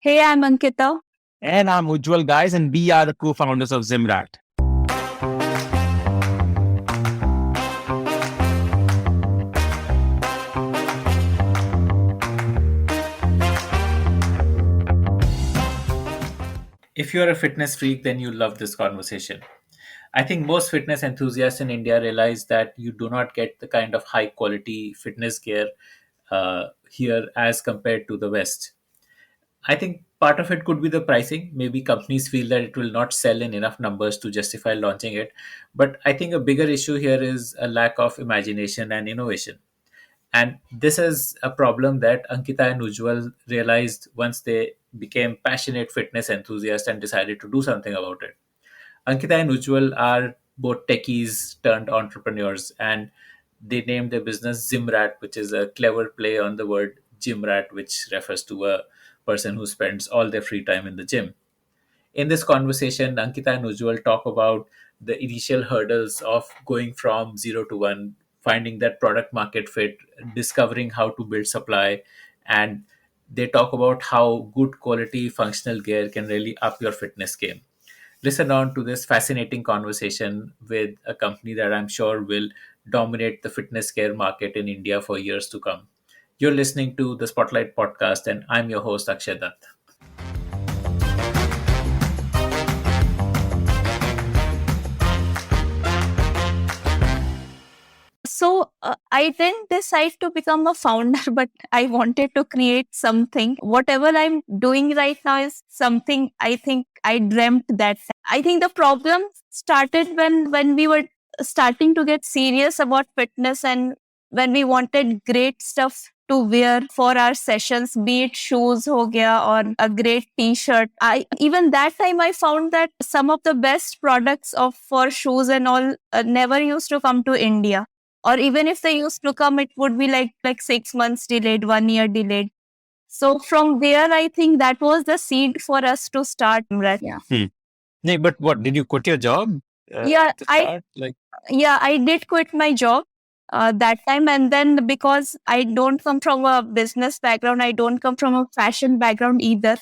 Hey, I'm Ankita. And I'm Ujjawal, guys, and we are the co-founders of Zymrat. If you're a fitness freak, then you'll love this conversation. I think most fitness enthusiasts in India realize that you do not get the kind of high quality fitness gear here as compared to the West. I think part of it could be the pricing. Maybe companies feel that it will not sell in enough numbers to justify launching it. But I think a bigger issue here is a lack of imagination and innovation. And this is a problem that Ankita and Ujjwal realized once they became passionate fitness enthusiasts and decided to do something about it. Ankita and Ujjwal are both techies turned entrepreneurs, and they named their business Zymrat, which is a clever play on the word gym rat, which refers to a person who spends all their free time in the gym. In this conversation, Ankita and Ujjwal talk about the initial hurdles of going from zero to one, finding that product market fit, discovering how to build supply, and they talk about how good quality functional gear can really up your fitness game. Listen on to this fascinating conversation with a company that I'm sure will dominate the fitness care market in India for years to come. You're listening to the Spotlight Podcast, and I'm your host, Akshay Dutt. I didn't decide to become a founder, but I wanted to create something. Whatever I'm doing right now is something I think I dreamt that. I think the problem started when we were starting to get serious about fitness and when we wanted great stuff to wear for our sessions, be it shoes ho gaya or a great t-shirt. I even that time I found that some of the best products of for shoes and all never used to come to India, or even if they used to come, it would be like 6 months delayed, 1 year delayed. So from there, I think that was the seed for us to start. Right? Yeah. Nee, but what, did you quit your job Yeah, to I start? yeah, I did quit my job that time, and then because I don't come from a business background, I don't come from a fashion background either.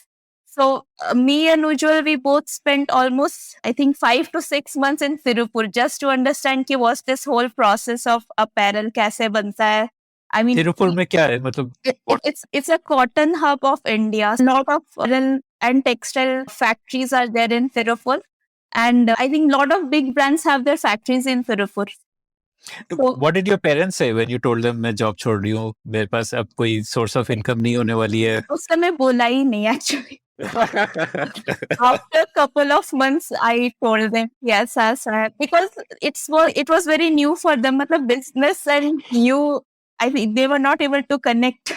So me and Ujjwal, we both spent almost, I think, 5 to 6 months in Tirupur just to understand ki what's this whole process of apparel, kaise banta hai. I mean, Tiruppur में क्या है मतलब what? it's a cotton hub of India. A lot of apparel and textile factories are there in Tirupur. And I think a lot of big brands have their factories in Tirupur. So, What did your parents say when you told them मैं job छोड़ रही हूँ, मेरे पास अब कोई source of income नहीं होने वाली है? उस समय बोला ही नहीं actually. After a couple of months, I told them yes, because it was very new for them. मतलब business and you, I think they were not able to connect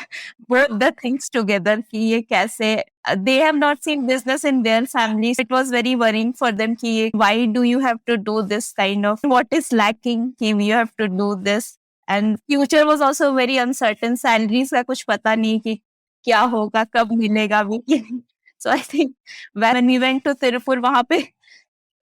both the things together. कि ये कैसे they have not seen business in their families. It was very worrying for them. कि why do you have to do this kind of what is lacking? कि you have to do this. And future was also very uncertain. Salaries का कुछ पता नहीं कि क्या होगा, कब मिलेगा भी. So I think when we went to Tirupur, वहाँ पे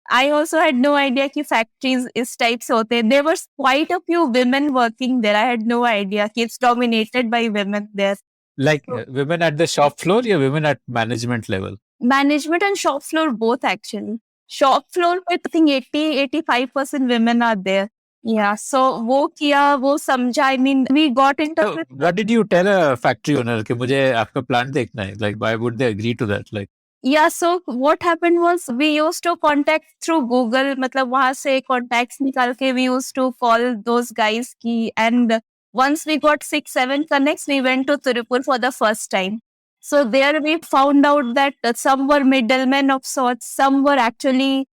I also had no idea कि factories इस type से होते हैं. There was quite a few women working there. I had no idea कि it's dominated by women there. Like So women at the shop floor or women at management level? management and shop floor both actually. Shop floor पे I think 80-85% women are there. Yeah, so वो किया, वो समझा. I mean, we got in touch So with. what did you tell a factory owner कि मुझे आपका plant देखना है? Like why would they agree to that? Like Yeah, so what happened was we used to contact through Google. मतलब वहाँ से contacts निकाल के we used to call those guys की, and once we got 6-7 connects, we went to Tirupur for the first time. So there we found out that some were middlemen of sorts, some were actually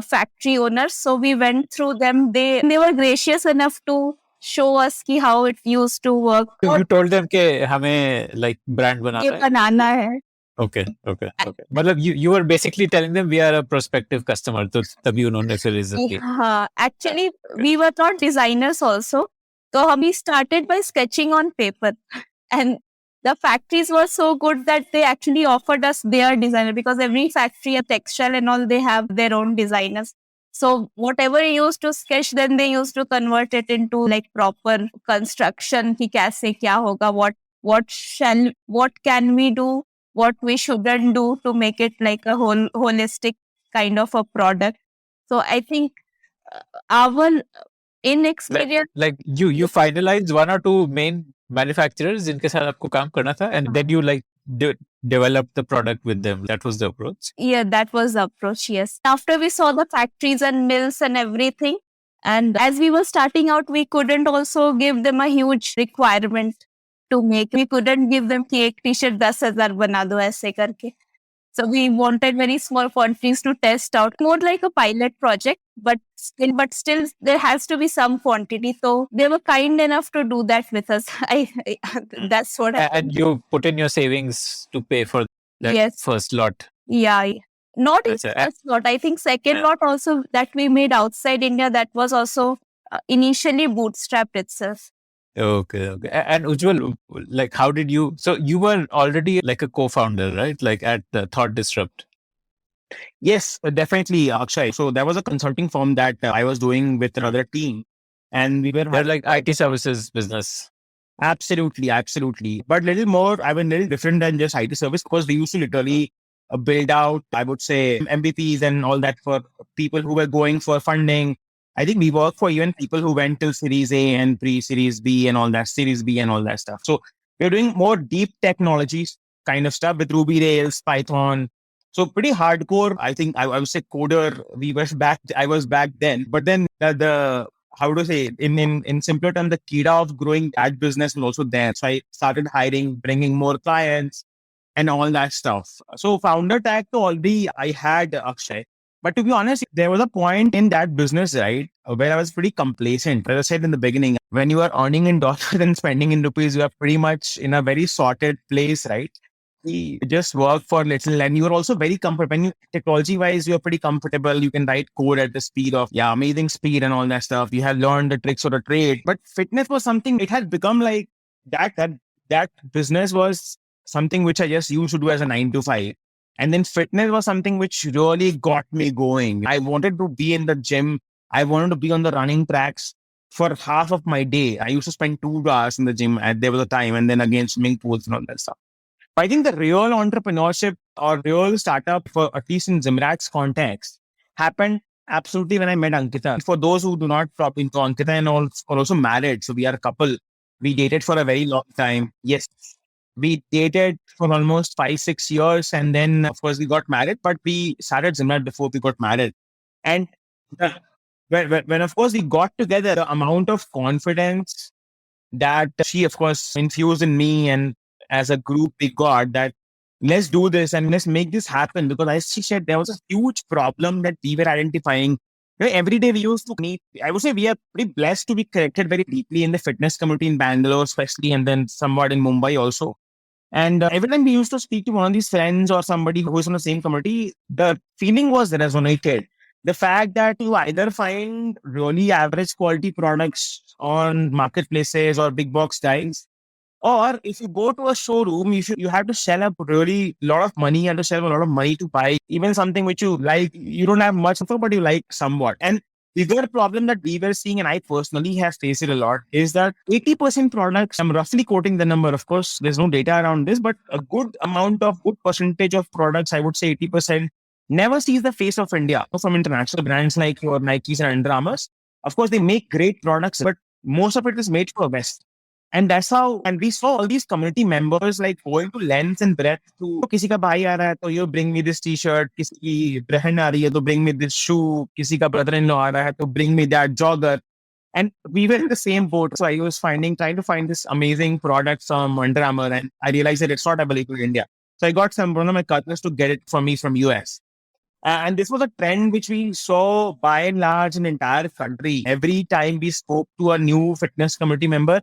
factory owners. So we went through them. They were gracious enough to show us कि how it used to work. so you told them कि हमें like brand ये बनाना है? बनाना है. Okay. मतलब you were basically telling them we are a prospective customer, तो तभी उन्होंने फिर इज्जत की. हाँ, actually we were not designers also. So we started by sketching on paper, and the factories were so good that they actually offered us their designer, because every factory, a textile and all, they have their own designers. So whatever you used to sketch, then they used to convert it into like proper construction. कि कैसे क्या होगा, what can we do, what we shouldn't do to make it like a holistic kind of a product. So I think our inexperience. Like you finalized one or two main manufacturers जिनके साथ आपको काम करना था, and then you like developed the product with them. That was the approach. Yeah, that was the approach. Yes. After we saw the factories and mills and everything, and as we were starting out, we couldn't also give them a huge requirement to make. We couldn't give them कि एक t-shirt 10,000 बना दो ऐसे करके. So we wanted very small quantities to test out, more like a pilot project, but still there has to be some quantity. So they were kind enough to do that with us. That's what happened. And you put in your savings to pay for that Yes. first lot. Yeah. Not in Achha, first lot. I think second lot also that we made outside India, that was also initially bootstrapped itself. Okay. And Ujjwal, like, how did you? So you were already like a co-founder, right? Like at the Thought Disrupt. Yes, definitely, Akshay. So there was a consulting firm that I was doing with another team, and we were They're like IT services business. absolutely. But little more, I mean, little different than just IT service because we used to literally build out, I would say, MVPs and all that for people who were going for funding. I think we work for even people who went till Series A and pre-Series B and all that, Series B and all that stuff. So we're doing more deep technologies kind of stuff with Ruby Rails, Python. So pretty hardcore. I think I would say coder. I was back then, but then the how to say in simpler terms, the kida of growing that business was also there. So I started hiring, bringing more clients and all that stuff. So founder tag to already I had Akshay. But to be honest, there was a point in that business, right, where I was pretty complacent. As I said in the beginning, when you are earning in dollars and spending in rupees, you are pretty much in a very sorted place, right? We just work for little, and you're also very comfortable. When you technology wise, you're pretty comfortable. You can write code at the speed of amazing speed and all that stuff. You have learned the tricks of the trade. But fitness was something, it had become like that business was something which I just used to do as a 9 to 5. And then fitness was something which really got me going. I wanted to be in the gym. I wanted to be on the running tracks for half of my day. I used to spend 2 hours in the gym and there was a time, and then again swimming pools and all that stuff. I think the real entrepreneurship or real startup, for at least in Zymrat's context, happened absolutely when I met Ankita. For those who do not probably know, Ankita and all are also married. So we are a couple. We dated for a very long time. Yes. We dated for almost 5-6 years. And then, of course, we got married, but we started Zymrat before we got married. And when of course, we got together, the amount of confidence that she, of course, infused in me, and as a group, we got that let's do this and let's make this happen. Because as she said, there was a huge problem that we were identifying. Every day we used to meet. I would say we are pretty blessed to be connected very deeply in the fitness community in Bangalore, especially, and then somewhat in Mumbai also. And every time we used to speak to one of these friends or somebody who is in the same community, the feeling was resonated. The fact that you either find really average quality products on marketplaces or big box guys, or if you go to a showroom, you have to shell up really lot of money. You have to shell up a lot of money to buy even something which you like. You don't have much of it, but you like somewhat. And the other problem that we were seeing, and I personally have faced it a lot, is that 80% products, I'm roughly quoting the number, of course, there's no data around this, but a good percentage of products, I would say 80%, never sees the face of India. From international brands like your Nikes and Under Armours, of course, they make great products, but most of it is made for West. And that's how, and we saw all these community members like going to length and breadth to, किसी का भाई आ रहा है तो you bring me this t-shirt, किसी की बहन आ रही है तो bring me this shoe, किसी का brother-in-law आ रहा है तो bring me that jogger. And we were in the same boat. So I was trying to find this amazing product from Under Armour, and I realized that it's not available in India. So I got one of my cousins to get it for me from US. And this was a trend which we saw by and large in the entire country. Every time we spoke to a new fitness community member,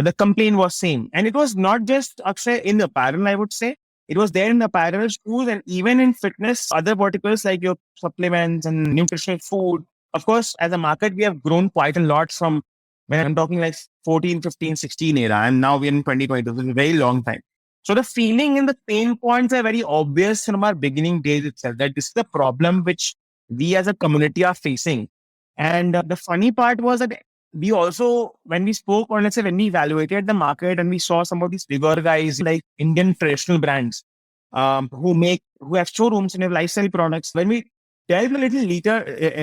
the complaint was same. And it was not just Akshay in apparel, I would say. It was there in apparel, shoes, and even in fitness, other verticals like your supplements and nutritional food. Of course, as a market, we have grown quite a lot from when I'm talking like 14, 15, 16 era. And now we're in 2022. It's a very long time. So the feeling and the pain points are very obvious from our beginning days itself, that this is the problem which we as a community are facing. And the funny part was that we also, when we spoke, or let's say when we evaluated the market and we saw some of these bigger guys like Indian traditional brands, who have showrooms and have lifestyle products. When we delved a little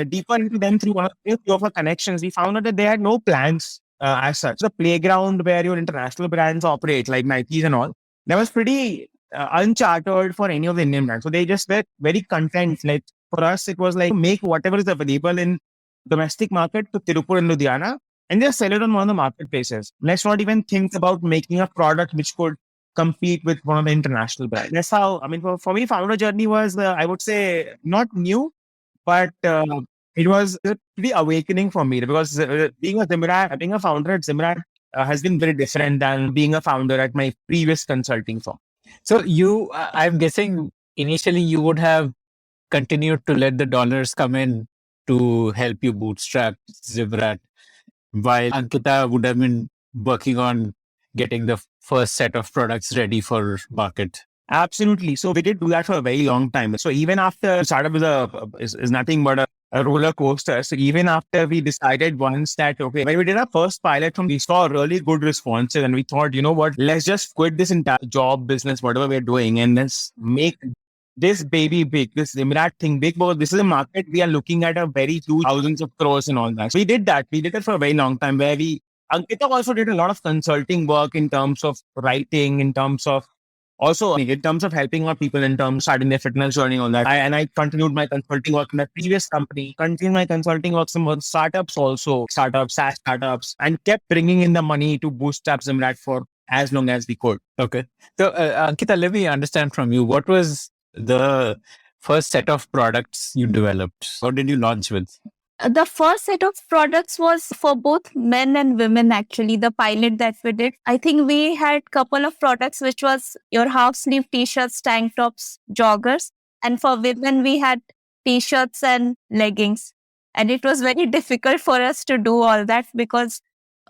deeper into them through one of our connections, we found out that they had no plans as such. The playground where your international brands operate, like Nikes and all, that was pretty uncharted for any of the Indian brands. So they just were very content. Like for us, it was like make whatever is available in domestic market to Tirupur and Ludhiana and just sell it on one of the marketplaces. Let's not even think about making a product which could compete with one of the international brands. That's how, I mean, for me, founder journey was, I would say, not new, but it was pretty awakening for me because being a founder at Zymrat has been very different than being a founder at my previous consulting firm. So I'm guessing initially you would have continued to let the dollars come in to help you bootstrap Zymrat, while Ankita would have been working on getting the first set of products ready for market. Absolutely. So we did do that for a very long time. So even after startup is nothing but a roller coaster. So even after we decided once that, okay, when we did our first pilot we saw really good responses and we thought, you know what, let's just quit this entire job, business, whatever we're doing, and let's make this baby big, this Zymrat thing big, because this is a market we are looking at a very huge thousands of crores and all that. So we did that. We did it for a very long time where Ankita also did a lot of consulting work in terms of writing, in terms of helping our people in terms of starting their fitness journey, all that. I continued my consulting work in my previous company, continued my consulting work some startups also, SaaS startups, and kept bringing in the money to bootstrap Zymrat for as long as we could. Okay. So Ankita, let me understand from you, what was the first set of products you developed? What did you launch with? The first set of products was for both men and women, actually, the pilot that we did. I think we had couple of products, which was your half sleeve t-shirts, tank tops, joggers. And for women, we had t-shirts and leggings. And it was very difficult for us to do all that because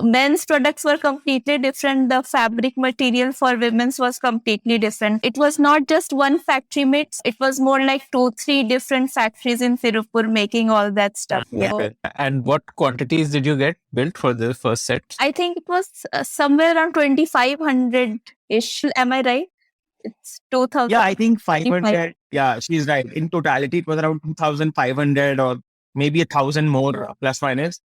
men's products were completely different. The fabric material for women's was completely different. It was not just one factory made. It was more like 2-3 different factories in Tirupur making all that stuff. Okay. And what quantities did you get built for the first set? I think it was somewhere around 2,500-ish. Am I right? It's 2,000. Yeah, I think 500. Yeah, she's right. In totality, it was around 2,500 or maybe 1,000 more plus minus.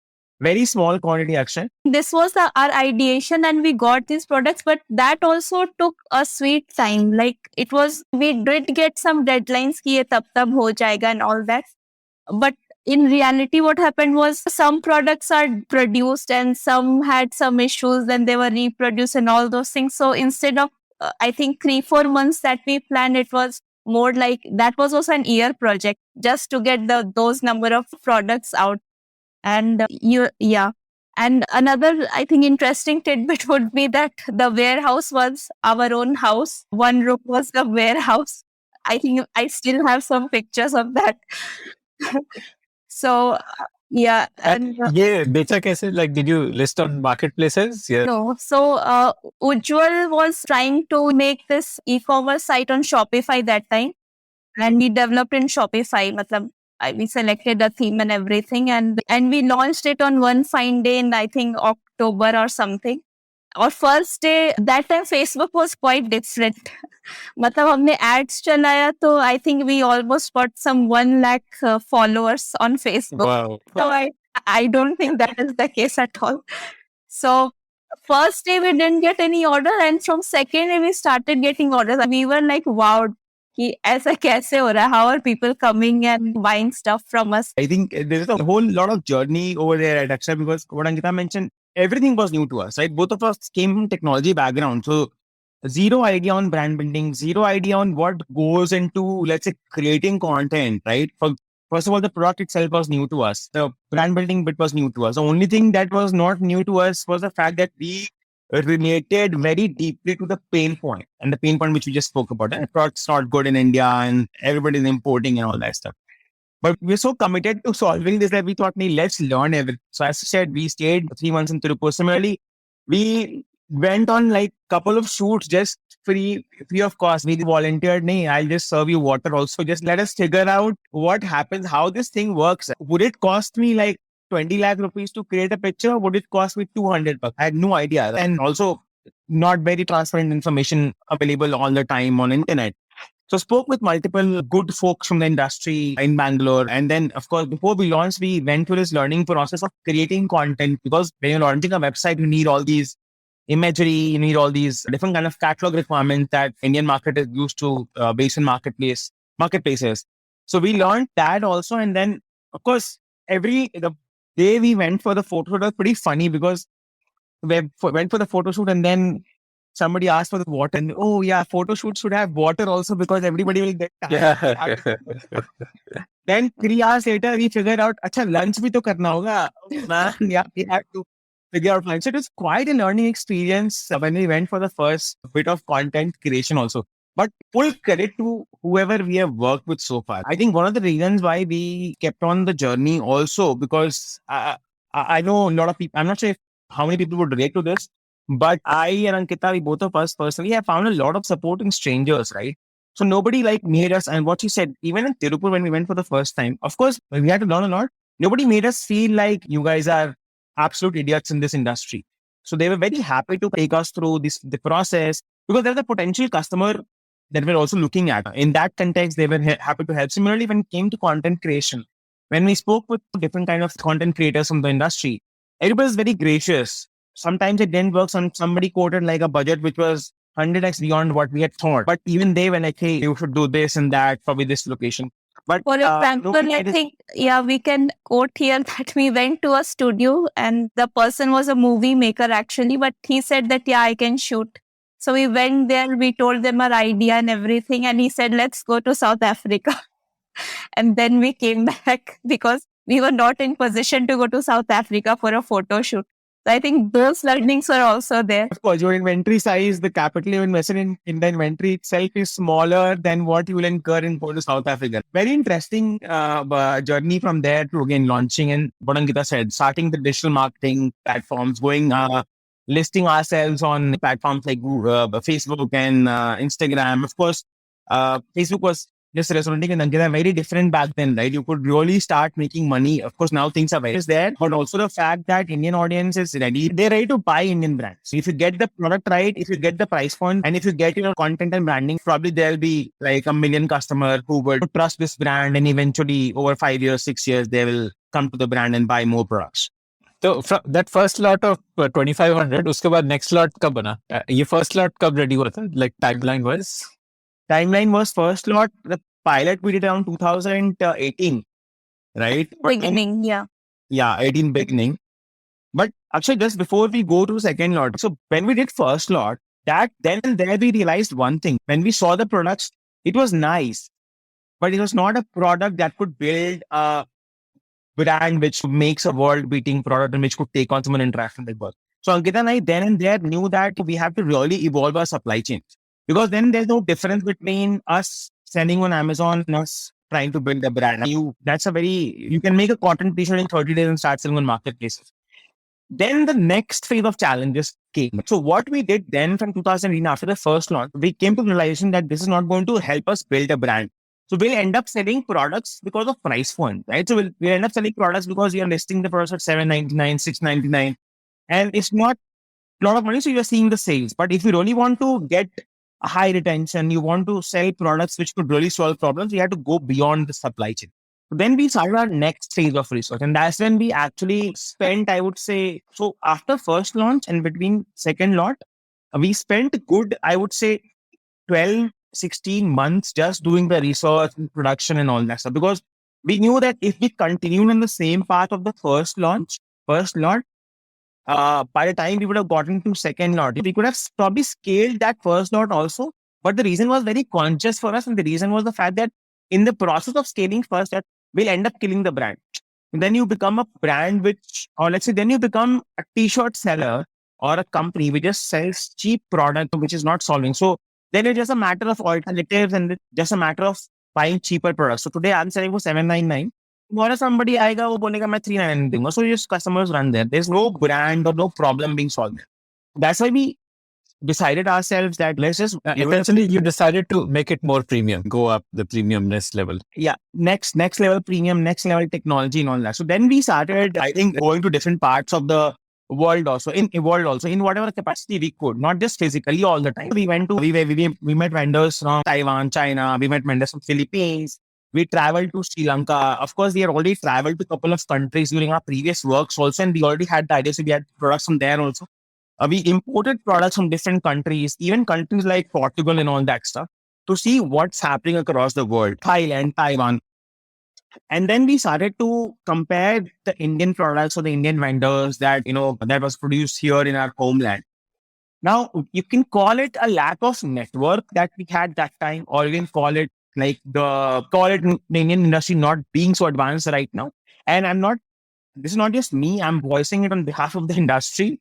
Very small quantity action. This was our ideation and we got these products, but that also took a sweet time. Like we did get some deadlines ki ye tab ho jayega and all that. But in reality, what happened was some products are produced and some had some issues, then they were reproduced and all those things. So instead of, I think 3-4 months that we planned, it was more like that was also an year project just to get those number of products out. And and another, I think, interesting tidbit would be that the warehouse was our own house. One room was the warehouse. I think I still have some pictures of that. So, yeah. And becha kaise? Like, did you list on marketplaces? Yeah. No. So, Ujjawal was trying to make this e-commerce site on Shopify that time. And we developed in Shopify. We selected a theme and everything, and we launched it on one fine day in, I think, October or something. Our first day, that time Facebook was quite different. हमने ads चलाया, तो I think we almost got some 1 lakh followers on Facebook. Wow. So I don't think that is the case at all. So first day we didn't get any order, and from second day we started getting orders. We were like, wow. ऐसा कैसे हो रहा है? How are people coming and buying stuff from us? I think there's a whole lot of journey over there at Akshay because what Ankita mentioned, everything was new to us, right? Both of us came from technology background. So zero idea on brand building, zero idea on what goes into, let's say, creating content, right? First of all, the product itself was new to us. The brand building bit was new to us. The only thing that was not new to us was the fact that we related very deeply to the pain point, and the pain point which we just spoke about. The product's not good in India and everybody's importing and all that stuff. But we're so committed to solving this that we thought, let's learn everything. So as I said, we stayed 3 months in Tirupur. Similarly, we went on like couple of shoots just free of cost. We volunteered, I'll just serve you water also. Just let us figure out what happens, how this thing works. Would it cost me like 20 lakh rupees to create a picture, or would it cost me 200 bucks? I had no idea. And also not very transparent information available all the time on internet. So spoke with multiple good folks from the industry in Bangalore. And then, of course, before we launched, we went through this learning process of creating content, because when you're launching a website, you need all these imagery, you need all these different kind of catalog requirements that Indian market is used to based on marketplaces. So we learned that also. And then, of course, the day we went for the photo shoot was pretty funny, because went for the photo shoot and then somebody asked for the water. And oh yeah, photo shoot should have water also, because everybody will get tired. Then 3 hours later, we figured out, acha, lunch bhi to karna hoga. Man, yeah, we had to figure out lunch. So it was quite a learning experience when we went for the first bit of content creation also. But full credit to whoever we have worked with so far. I think one of the reasons why we kept on the journey also, because I know a lot of people, I'm not sure how many people would relate to this, but I and Ankita, we both of us personally have found a lot of support in strangers, right? So nobody like made us, and what you said, even in Tirupur when we went for the first time, of course, we had to learn a lot. Nobody made us feel like you guys are absolute idiots in this industry. So they were very happy to take us through the process, because there's a potential customer that we're also looking at. In that context, they were happy to help. Similarly, when it came to content creation, when we spoke with different kind of content creators from the industry, everybody was very gracious. Sometimes it didn't work. Somebody quoted like a budget which was 100x beyond what we had thought. But even they were like, hey, you should do this and that, probably this location. But For example, I think, we can quote here that we went to a studio and the person was a movie maker actually, but he said that, I can shoot. So we went there, we told them our idea and everything. And he said, let's go to South Africa. And then we came back because we were not in position to go to South Africa for a photo shoot. So I think those learnings were also there. Of course, your inventory size, the capital you invested in the inventory itself is smaller than what you will incur in going to South Africa. Very interesting journey from there to again launching, and what Ankita said, starting the digital marketing platforms, going listing ourselves on platforms like Facebook and Instagram. Of course, Facebook was just resonating in Ankita, very different back then, right? You could really start making money. Of course, now things are very there, but also the fact that Indian audience is ready. They're ready to buy Indian brands. So if you get the product right, if you get the price point, and if you get your content and branding, probably there'll be like 1 million customers who would trust this brand, and eventually over 5 years, 6 years, they will come to the brand and buy more products. So that first lot of 2500, उसके बाद next lot कब बना? ये first lot कब ready हुआ था? Like timeline was? Timeline was first lot. The pilot we did around 2018, right? Beginning, yeah. Yeah, 18 beginning. But actually, just before we go to second lot, so when we did first lot, that then and there we realized one thing. When we saw the products, it was nice, but it was not a product that could build a brand which makes a world-beating product and which could take on someone interaction with work. So Ankita and I then and there knew that we have to really evolve our supply chain, because then there's no difference between us selling on Amazon and us trying to build a brand. You can make a cotton t-shirt in 30 days and start selling on marketplaces. Then the next phase of challenges came. So what we did then from 2018 after the first launch, we came to the realization that this is not going to help us build a brand. So we'll end up selling products because of price point, right? So we'll end up selling products because we are listing the products at $7.99, $6.99, and it's not a lot of money. So you're seeing the sales. But if you really want to get a high retention, you want to sell products which could really solve problems, you have to go beyond the supply chain. Then we started our next phase of research, and that's when we actually spent, I would say, so after first launch and between second lot, we spent good, I would say, 12, 16 months just doing the research and production and all that stuff, because we knew that if we continued in the same path of the first lot, by the time we would have gotten to second lot, we could have probably scaled that first lot also. But the reason was very conscious for us, and the reason was the fact that in the process of scaling first, that we'll end up killing the brand. And then you become a brand then you become a t-shirt seller or a company which just sells cheap product which is not solving. So then it's just a matter of alternatives and just a matter of buying cheaper products. So today I'm selling for $7.99. Tomorrow somebody आएगा वो बोलेगा मैं $3.99 दूंगा. So just customers run there. There's no brand or no problem being solved there. That's why we decided ourselves that let's just eventually you decided to make it more premium, go up the premiumness level. Yeah, next level premium, next level technology and all that. So then we started, I think, going to different parts of the world also, in whatever capacity we could, not just physically all the time. We met vendors from Taiwan, China, we met vendors from Philippines. We traveled to Sri Lanka. Of course, we had already traveled to a couple of countries during our previous works also, and we already had the idea. So we had products from there also. We imported products from different countries, even countries like Portugal and all that stuff, to see what's happening across the world, Thailand, Taiwan. And then we started to compare the Indian products or the Indian vendors that, that was produced here in our homeland. Now, you can call it a lack of network that we had that time, or you can call it the Indian industry not being so advanced right now. And this is not just me, I'm voicing it on behalf of the industry.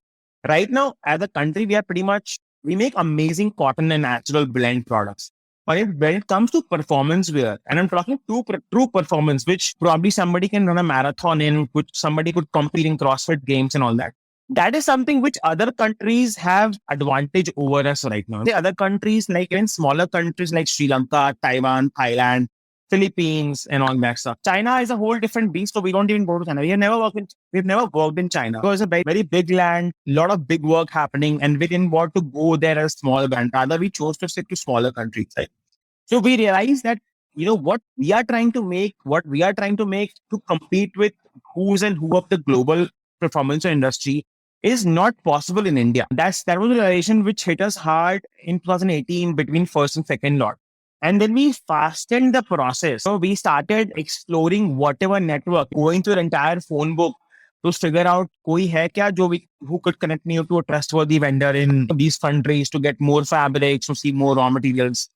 Right now, as a country, we make amazing cotton and natural blend products. But when it comes to performance wear, and I'm talking true performance, which probably somebody can run a marathon in, which somebody could compete in CrossFit games and all that. That is something which other countries have advantage over us right now. The other countries, like even smaller countries like Sri Lanka, Taiwan, Thailand, Philippines, and all that stuff. China is a whole different beast, so we don't even go to China. We've never worked in China. It was a very, very big land, a lot of big work happening, and we didn't want to go there as small brand. Rather, we chose to stick to smaller countries. Right? So we realized that, what we are trying to make to compete with who's and who of the global performance industry is not possible in India. That was a realization which hit us hard in 2018 between first and second lot. And then we fastened the process. So we started exploring whatever network, going through the entire phone book to figure out koi hai kya who could connect me to a trustworthy vendor in these countries to get more fabrics, to see more raw materials.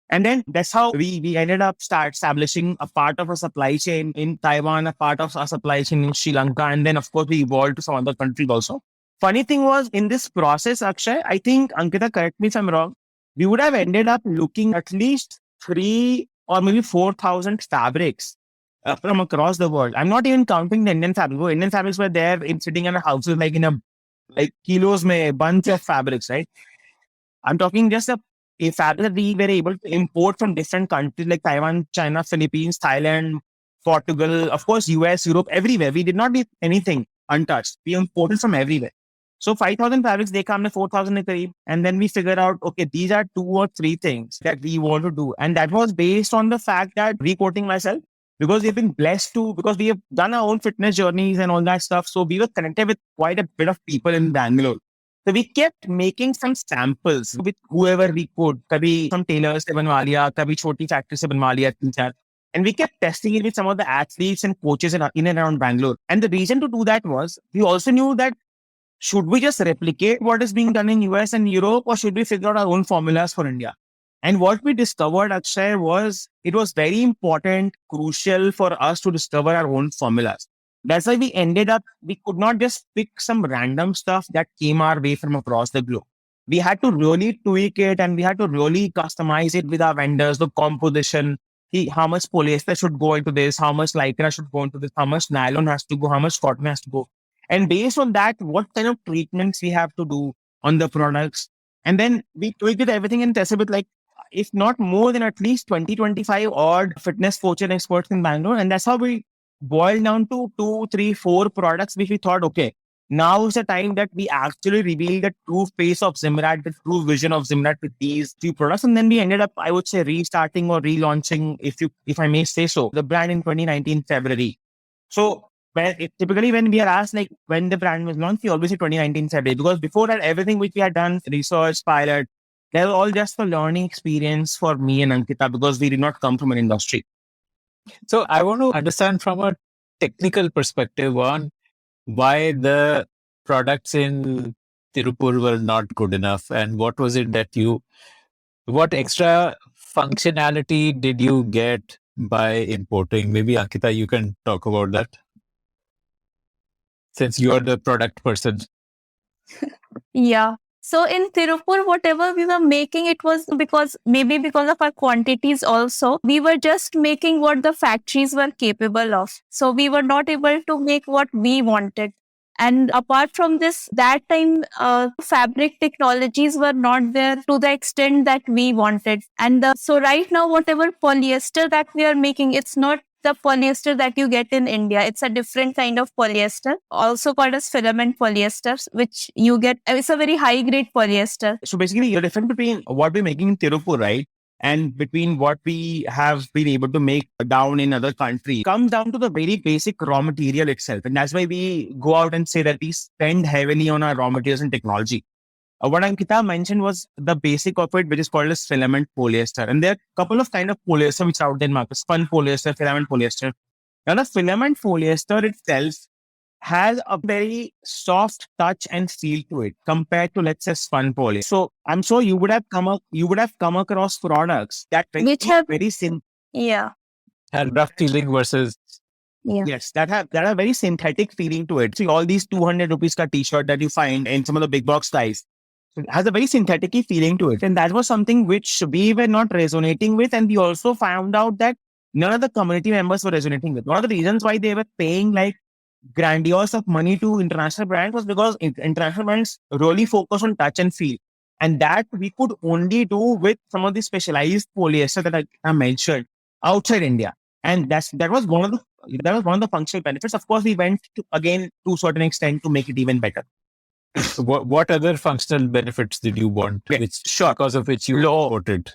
And then that's how we ended up establishing a part of a supply chain in Taiwan, a part of our supply chain in Sri Lanka. And then, of course, we evolved to some other countries also. Funny thing was, in this process, Akshay, I think, Ankita, correct me if I'm wrong, we would have ended up looking at least 3 or maybe 4,000 fabrics from across the world. I'm not even counting the Indian fabrics. Indian fabrics were there sitting in a houses like kilos mein, bunch of fabrics, right? I'm talking just a fabric that we were able to import from different countries like Taiwan, China, Philippines, Thailand, Portugal, of course, US, Europe, everywhere. We did not leave anything untouched. We imported from everywhere. So 5,000 fabrics, they come to 4,000 kareeb. And then we figured out, okay, these are 2 or 3 things that we want to do. And that was based on the fact that, re-quoting myself, because we've been blessed because we have done our own fitness journeys and all that stuff. So we were connected with quite a bit of people in Bangalore. So we kept making some samples with whoever we could. Kabhi some tailors se banwa liya, kabhi choti factory se banwa liya, and we kept testing it with some of the athletes and coaches in and around Bangalore. And the reason to do that was, we also knew that should we just replicate what is being done in US and Europe, or should we figure out our own formulas for India? And what we discovered, Akshay, was it was very important, crucial for us to discover our own formulas. That's why we could not just pick some random stuff that came our way from across the globe. We had to really tweak it, and we had to really customize it with our vendors, the composition, how much polyester should go into this, how much lycra should go into this, how much nylon has to go, how much cotton has to go. And based on that, what kind of treatments we have to do on the products. And then we tweaked it everything and tested with, like, if not more than at least 20, 25 odd fitness coaches and experts in Bangalore. And that's how we boiled down to 2, 3, 4 products, which we thought, okay, now is the time that we actually reveal the true face of Zymrat, the true vision of Zymrat with these 3 products. And then we ended up, I would say, restarting or relaunching, if I may say so, the brand in 2019 February. So typically when we are asked, like, when the brand was launched, we always say 2019 February, because before that, everything which we had done, research, pilot, they were all just a learning experience for me and Ankita, because we did not come from an industry. So I want to understand from a technical perspective on why the products in Tirupur were not good enough, and what was it what extra functionality did you get by importing? Maybe Ankita, you can talk about that, since you are the product person. Yeah. So in Tirupur, whatever we were making, it was because of our quantities also, we were just making what the factories were capable of. So we were not able to make what we wanted. And apart from this, that time, fabric technologies were not there to the extent that we wanted. And so right now, whatever polyester that we are making, it's not the polyester that you get in India. It's a different kind of polyester, also called as filament polyester, which you get. It's a very high grade polyester. So basically, the difference between what we're making in Tirupur, right, and between what we have been able to make down in other countries comes down to the very basic raw material itself. And that's why we go out and say that we spend heavily on our raw materials and technology. What Ankita mentioned was the basic of it, which is called as filament polyester. And there are a couple of kind of polyester which are out there in market: spun polyester, filament polyester. Now, the filament polyester itself has a very soft touch and feel to it compared to, let's say, spun polyester. So I'm sure you would have come across products that Which have very simple. Yeah. Had rough feeling versus Yeah. Yes, that have very synthetic feeling to it. See, all these 200 rupees ka t-shirt that you find in some of the big box guys, it has a very synthetic feeling to it. And that was something which we were not resonating with. And we also found out that none of the community members were resonating with. One of the reasons why they were paying like grandiose of money to international brands was because international brands really focus on touch and feel. And that we could only do with some of the specialized polyester that I mentioned outside India. And that was one of the functional benefits. Of course, we went to, again, to a certain extent to make it even better. what other functional benefits did you want? Okay, Which, sure. because of which you voted?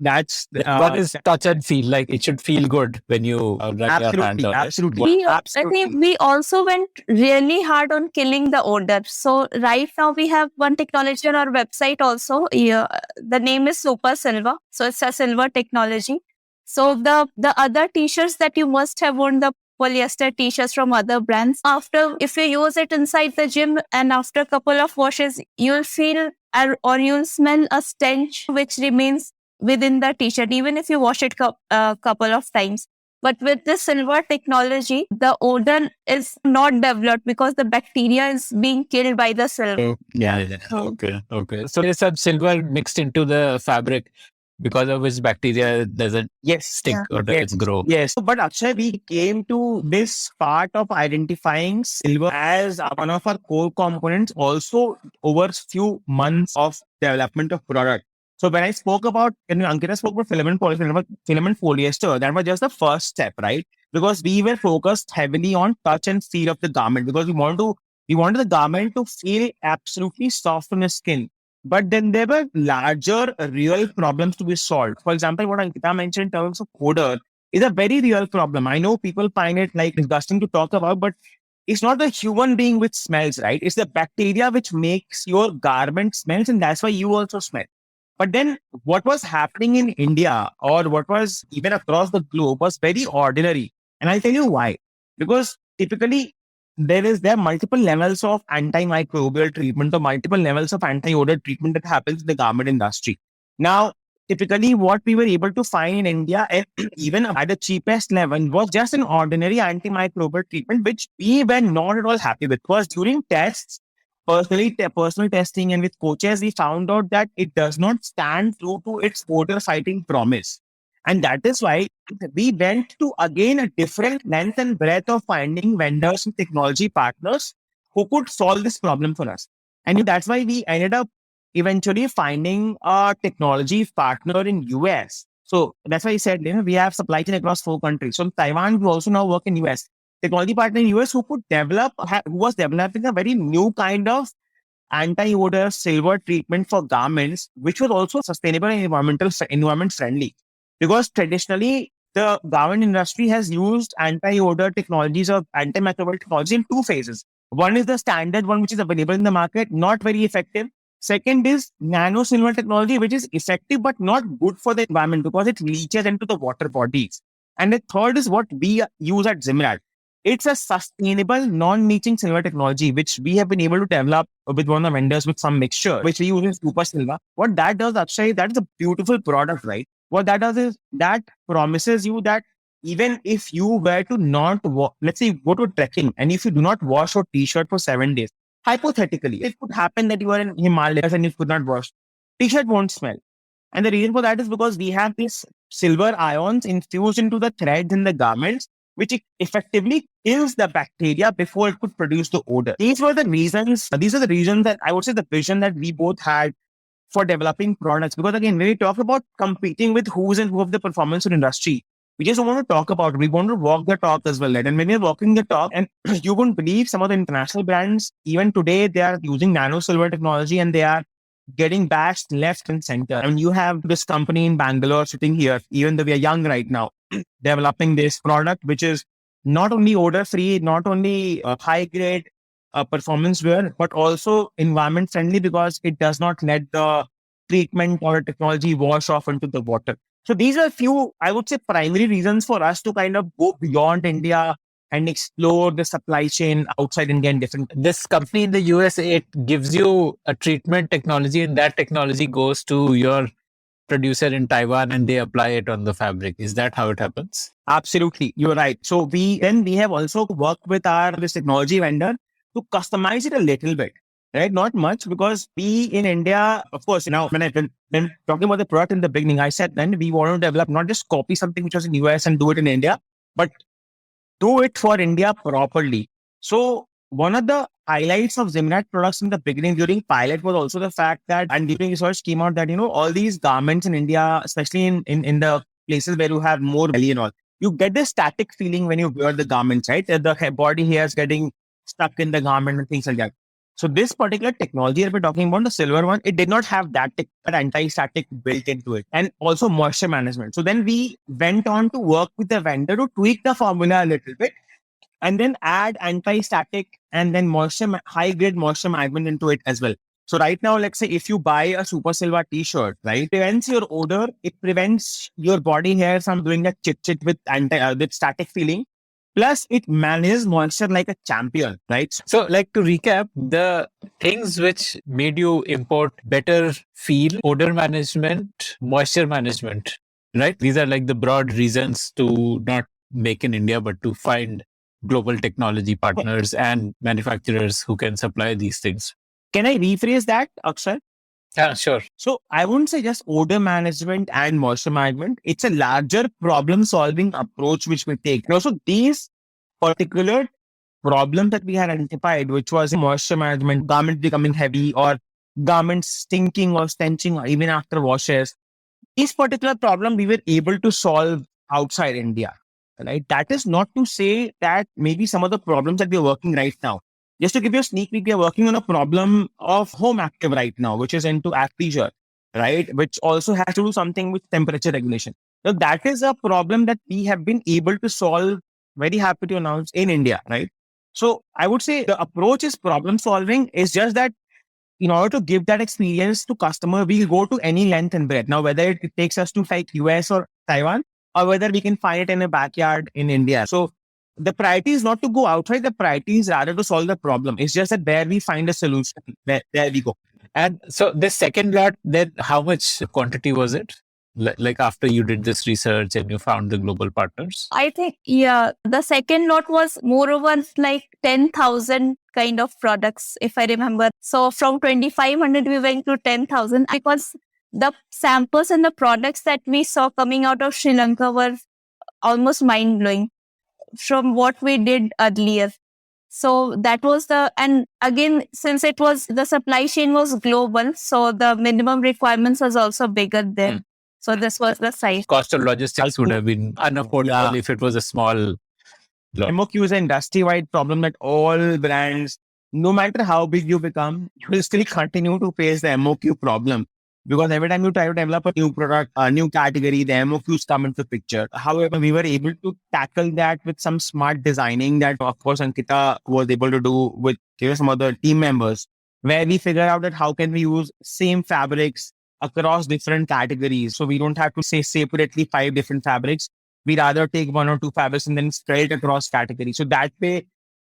That's One is touch and feel, like it should feel good when you run your hand on absolutely. I think we also went really hard on killing the odor. So right now we have one technology on our website also. Yeah, the name is Super Silver. So it's a silver technology. So the other t-shirts that you must have worn, the polyester t-shirts from other brands, after, if you use it inside the gym and after a couple of washes, you'll feel or you'll smell a stench which remains within the t-shirt, even if you wash it a couple of times. But with this silver technology, the odor is not developed because the bacteria is being killed by the silver. Yeah. Okay. So there's some silver mixed into the fabric, because of which bacteria doesn't stick or doesn't grow. Yes. But Akshay, we came to this part of identifying silver as one of our core components also over few months of development of product. So when I spoke about, Ankita spoke about filament polyester, that was just the first step, right? Because we were focused heavily on touch and feel of the garment, because we wanted the garment to feel absolutely soft on the skin. But then there were larger real problems to be solved. For example, what Ankita mentioned in terms of odor is a very real problem. I know people find it like disgusting to talk about, but it's not the human being which smells, right? It's the bacteria which makes your garment smells, and that's why you also smell. But then what was happening in India, or what was even across the globe, was very ordinary. And I'll tell you why. Because typically there are multiple levels of antimicrobial treatment or multiple levels of anti-odor treatment that happens in the garment industry. Now, typically what we were able to find in India, and even at the cheapest level, was just an ordinary antimicrobial treatment, which we were not at all happy with. Because during tests, personal testing and with coaches, we found out that it does not stand true to its odor fighting promise. And that is why we went to, again, a different length and breadth of finding vendors and technology partners who could solve this problem for us. And that's why we ended up eventually finding a technology partner in US. So that's why I said, we have supply chain across 4 countries. So in Taiwan, we also now work in US. Technology partner in US who was developing a very new kind of anti-odor silver treatment for garments, which was also sustainable and environment friendly. Because traditionally, the garment industry has used anti-odor technologies or antimicrobial technology in 2 phases. One is the standard one, which is available in the market, not very effective. Second is nano silver technology, which is effective but not good for the environment because it leaches into the water bodies. And the third is what we use at Zymrat. It's a sustainable, non-leaching silver technology, which we have been able to develop with one of the vendors with some mixture, which we use in Super Silver. What that does, Akshay, that is a beautiful product, right? What that does is that promises you that even if you were to not, let's say, go to trekking, and if you do not wash your t-shirt for 7 days, hypothetically, it could happen that you are in Himalayas and you could not wash. T-shirt won't smell. And the reason for that is because we have these silver ions infused into the threads in the garments, which effectively kills the bacteria before it could produce the odor. These are the reasons that I would say the vision that we both had for developing products. Because again, when we talk about competing with who's and who of the performance industry, We just don't want to talk about it. We want to walk the talk as well. Right? And when you're walking the talk, and you wouldn't believe some of the international brands, even today, they are using nano silver technology and they are getting bashed left and center. I mean, you have this company in Bangalore sitting here, even though we are young right now, developing this product, which is not only odor free, not only high grade performance wear, but also environment friendly because it does not let the treatment or technology wash off into the water. So these are a few, I would say, primary reasons for us to kind of go beyond India and explore the supply chain outside India and different. This company in the US, it gives you a treatment technology, and that technology goes to your producer in Taiwan and they apply it on the fabric. Is that how it happens? Absolutely, you're right. So we have also worked with this technology vendor to customize it a little bit, right? Not much because we in India, of course, now when talking about the product in the beginning, I said then we want to develop, not just copy something which was in US and do it in India, but do it for India properly. So one of the highlights of Zymrat products in the beginning during pilot was also the fact that, and during research came out that, all these garments in India, especially in the places where you have more belly and all, you get this static feeling when you wear the garments, right? That the body hairs getting stuck in the garment and things like that. So this particular technology that we're talking about, the silver one, it did not have that anti-static built into it, and also moisture management. So then we went on to work with the vendor to tweak the formula a little bit and then add anti-static and then high grade moisture management into it as well. So right now, let's say if you buy a Super Silver t-shirt, right, it prevents your odor, it prevents your body hair from doing that chit with with static feeling. Plus, it manages moisture like a champion, right? So, like to recap, the things which made you import better feel, odor management, moisture management, right? These are like the broad reasons to not make in India, but to find global technology partners and manufacturers who can supply these things. Can I rephrase that, Akshay? Yeah, sure. So I wouldn't say just odor management and moisture management. It's a larger problem solving approach which we take. So these particular problems that we had identified, which was moisture management, garments becoming heavy or garments stinking or stenching or even after washes, this particular problem we were able to solve outside India. Right? That is not to say that maybe some of the problems that we're working right now. Just to give you a sneak peek, we are working on a problem of home active right now, which is into athleisure, right? Which also has to do something with temperature regulation. So that is a problem that we have been able to solve, very happy to announce, in India, right? So I would say the approach is problem solving. It's just that in order to give that experience to customer, we'll go to any length and breadth. Now, whether it takes us to like US or Taiwan, or whether we can find it in a backyard in India. So the priority is not to go outside. The priority is rather to solve the problem. It's just that there we find a solution, there we go. And so this second lot, then how much quantity was it? Like after you did this research and you found the global partners? I think, yeah, the second lot was moreover like 10,000 kind of products, if I remember. So from 2,500, we went to 10,000 because the samples and the products that we saw coming out of Sri Lanka were almost mind blowing from what we did earlier. So that was and again, since it was, the supply chain was global, so the minimum requirements was also bigger there. So this was the size. Cost of logistics would have been unaffordable if it was a small lot. MOQ is an industry-wide problem that all brands, no matter how big you become, you will still continue to face the MOQ problem. Because every time you try to develop a new product, a new category, the MOQs come into the picture. However, we were able to tackle that with some smart designing that, of course, Ankita was able to do with some other team members, where we figure out that how can we use same fabrics across different categories. So we don't have to say separately 5 different fabrics. We rather take 1 or 2 fabrics and then spread it across categories. So that way,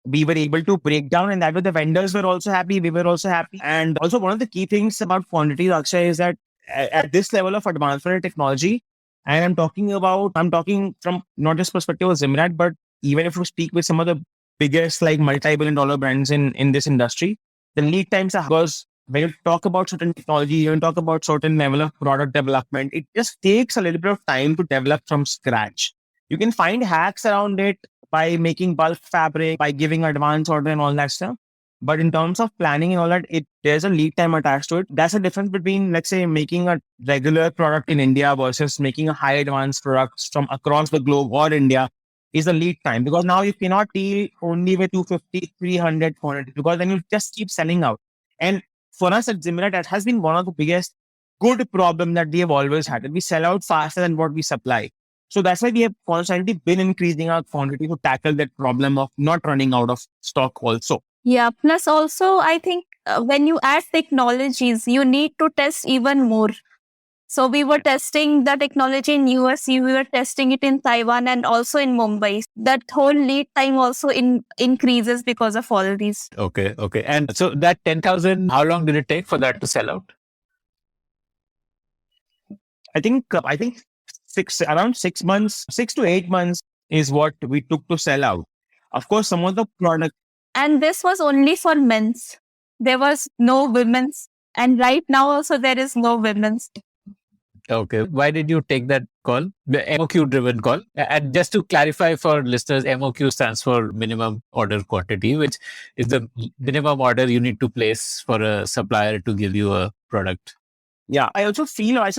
we were able to break down, and that way the vendors were also happy. We were also happy. And also one of the key things about quantity, Akshay, is that at this level of advancement technology, and I'm talking from not just perspective of Zymrat, but even if you speak with some of the biggest like multi-billion-dollar brands in this industry, the lead times are, because when you talk about certain technology, you talk about certain level of product development, it just takes a little bit of time to develop from scratch. You can find hacks around it by making bulk fabric, by giving advance order and all that stuff. But in terms of planning and all that, there's a lead time attached to it. That's the difference between, let's say, making a regular product in India versus making a high advanced product from across the globe or India is the lead time. Because now you cannot deal only with 250, 300, 400, because then you just keep selling out. And for us at Zymrat, that has been one of the biggest good problem that we have always had. We sell out faster than what we supply. So that's why we have constantly been increasing our quantity to tackle that problem of not running out of stock also. Yeah. Plus, also, I think when you add technologies, you need to test even more. So we were testing the technology in US, we were testing it in Taiwan and also in Mumbai. That whole lead time also increases because of all these. Okay. And so that 10,000, how long did it take for that to sell out? I think around 6 months, 6 to 8 months is what we took to sell out. Of course, some of the product. And this was only for men's. There was no women's. And right now also there is no women's. Okay. Why did you take that call? The MOQ driven call. And just to clarify for listeners, MOQ stands for minimum order quantity, which is the minimum order you need to place for a supplier to give you a product. Yeah, I also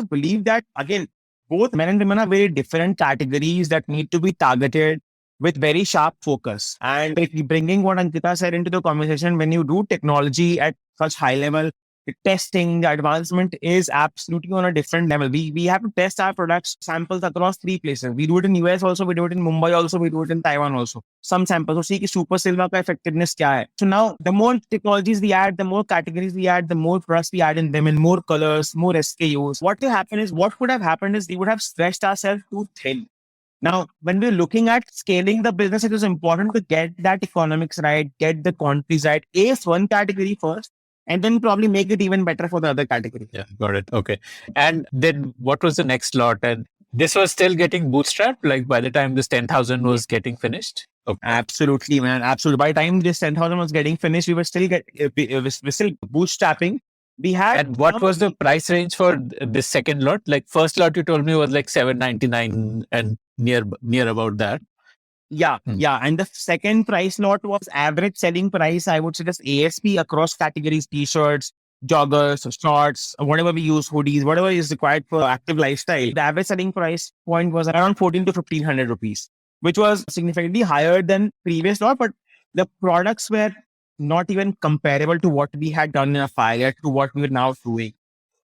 believe that, again, both men and women are very different categories that need to be targeted with very sharp focus. And bringing what Ankita said into the conversation, when you do technology at such high level, the testing, the advancement is absolutely on a different level. We have to test our products samples across 3 places. We do it in US also, we do it in Mumbai also, we do it in Taiwan also. Some samples. So see ki super silver ka effectiveness kya hai. So now the more technologies we add, the more categories we add, the more products we add in them, and more colors, more SKUs. What could have happened is we would have stretched ourselves too thin. Now, when we're looking at scaling the business, it is important to get that economics right, get the quantities right, ace one category first, and then probably make it even better for the other category. Yeah, got it. Okay. And then what was the next lot? And this was still getting bootstrapped, like by the time this 10,000 was getting finished? Okay. Absolutely, man. Absolutely. By the time this 10,000 was getting finished, we were still bootstrapping. We had. And what was the price range for this second lot? Like first lot you told me was like 799 and near about that. Yeah. And the second price lot was average selling price, I would say, just ASP across categories, t-shirts, joggers, shorts, whatever we use, hoodies, whatever is required for active lifestyle. The average selling price point was around 14 to 1500 rupees, which was significantly higher than previous lot, but the products were not even comparable to what we had done in a fire to what we were now doing.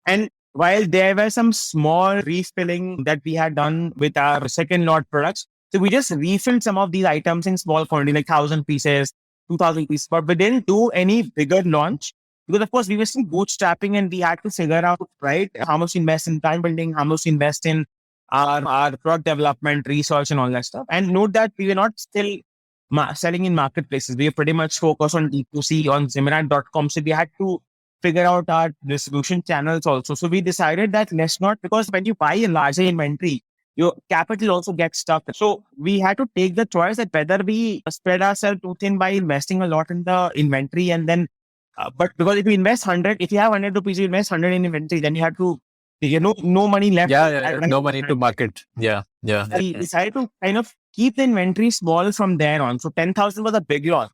And while there were some small refilling that we had done with our second lot products, so we just refilled some of these items in small quantity, like 1,000 pieces, 2,000 pieces, but we didn't do any bigger launch because, of course, we were still bootstrapping and we had to figure out, right, how much to invest in time building, how much to invest in our product development, research, and all that stuff. And note that we were not still selling in marketplaces. We were pretty much focused on D2C on Zymrat.com. So we had to figure out our distribution channels also. So we decided that let's not, because when you buy a larger inventory, your capital also gets stuck. So we had to take the choice that whether we spread ourselves too thin by investing a lot in the inventory and then, but because if you invest 100, if you have 100 rupees, you invest 100 in inventory, then you have to, no money left. Yeah, no money to market. Yeah. We decided to kind of keep the inventory small from there on. So 10,000 was a big loss.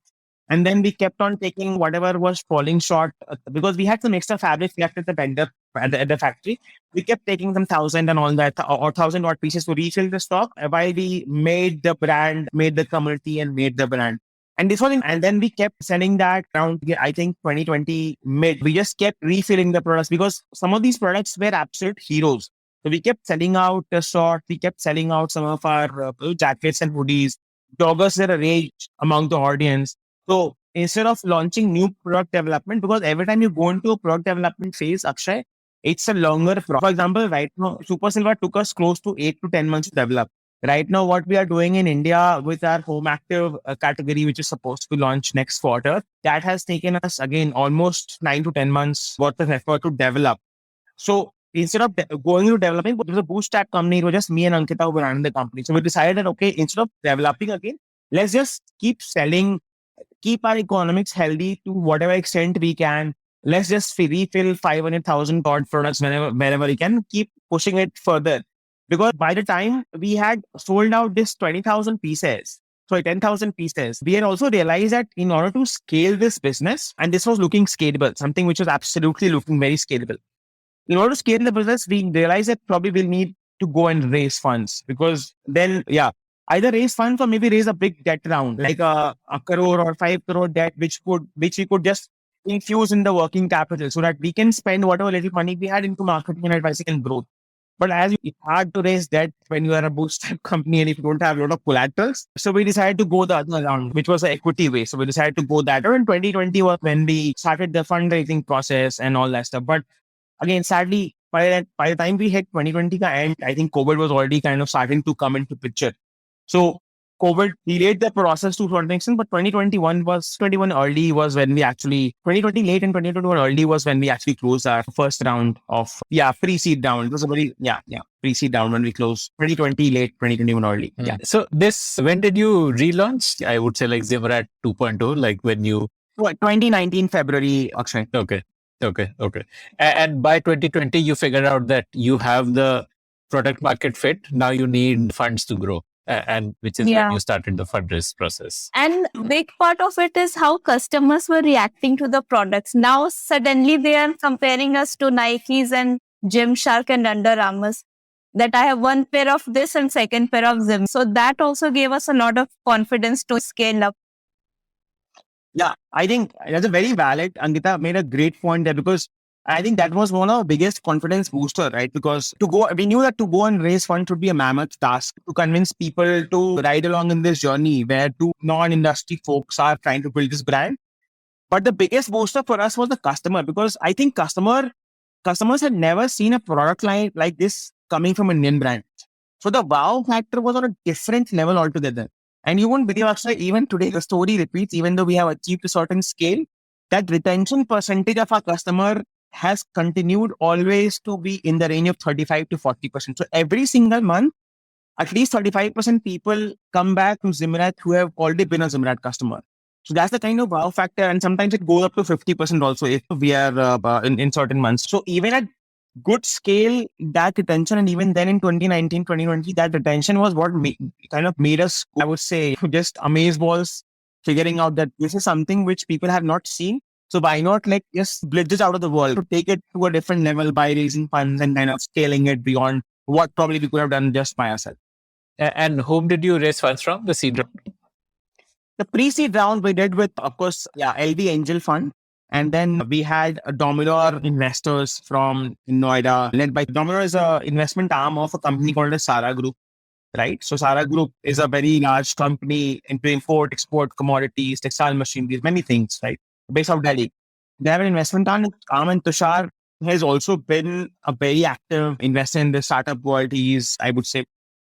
And then we kept on taking whatever was falling short because we had some extra fabric left at the vendor at the factory. We kept taking some 1,000 and all that, or 1,000 odd pieces to refill the stock while we made the brand, made the community, and made the brand. And this was, and then we kept selling that around, I think, 2020 mid. We just kept refilling the products because some of these products were absolute heroes. So we kept selling out the short. We kept selling out some of our jackets and hoodies. Joggers were a rage among the audience. So instead of launching new product development, because every time you go into a product development phase, Akshay, it's a longer process. For example, right now, Super Silver took us close to 8 to 10 months to develop. Right now, what we are doing in India with our home active category, which is supposed to launch next quarter, that has taken us, again, almost 9 to 10 months worth of effort to develop. So instead of going to developing, it was a bootstrap company. It was just me and Ankita who ran the company. So we decided that, okay, instead of developing again, let's just keep selling, keep our economics healthy to whatever extent we can. Let's just refill 500,000 odd products wherever we can, keep pushing it further. Because by the time we had sold out this 20,000 pieces, 10,000 pieces. We had also realized that in order to scale this business, and this was looking scalable, something which was absolutely looking very scalable. In order to scale the business, we realized that probably we'll need to go and raise funds, because then, either raise funds or maybe raise a big debt round, like a crore or 5 crore debt, which we could just infuse in the working capital so that we can spend whatever little money we had into marketing and advising and growth. But it's hard to raise debt when you are a bootstrap company and if you don't have a lot of collaterals. So we decided to go the other round, which was the equity way. So we decided to go that. In 2020 was when we started the fundraising process and all that stuff. But again, sadly, by the time we hit 2020 end, I think COVID was already kind of starting to come into picture. So COVID delayed the process to a certain extent, but 2021 early was when we actually, 2020 late and 2021 early was when we actually closed our first round of, pre-seed round. It was a very, pre-seed round when we closed 2020 late, 2021 early. Yeah. So when did you relaunch? I would say like Zymrat 2.0, like when you... 2019 February, Akshay. Okay. And by 2020, you figured out that you have the product market fit. Now you need funds to grow. And which is when you started the fundraise process. And big part of it is how customers were reacting to the products. Now suddenly they are comparing us to Nikes and Gymshark and Under Armours. That I have one pair of this and second pair of Zym. So that also gave us a lot of confidence to scale up. Yeah, I think that's a very valid. Ankita made a great point there, because I think that was one of the biggest confidence booster, right? Because we knew that to go and raise funds would be a mammoth task, to convince people to ride along in this journey where two non-industry folks are trying to build this brand. But the biggest booster for us was the customer, because I think customers had never seen a product line like this coming from an Indian brand. So the wow factor was on a different level altogether. And you won't believe, actually, even today, the story repeats, even though we have achieved a certain scale, that retention percentage of our customer has continued always to be in the range of 35 to 40%. So every single month, at least 35% people come back to Zymrat who have already been a Zymrat customer. So that's the kind of wow factor. And sometimes it goes up to 50% also if we are in certain months. So even at good scale, that retention, and even then in 2019, 2020, that retention was what kind of made us, I would say, just amazeballs, figuring out that this is something which people have not seen. So why not just blitz this out of the world, to take it to a different level by raising funds and kind of scaling it beyond what probably we could have done just by ourselves. And whom did you raise funds from, the seed round? The pre-seed round we did with, of course, LV Angel Fund. And then we had Dominor investors from Noida, led by Dominor is an investment arm of a company called the Sara Group, right? So Sara Group is a very large company into import, export, commodities, textile machinery, many things, right? Based out of Delhi. They have an investment arm, and Tushar has also been a very active investor in the startup world. He's, I would say,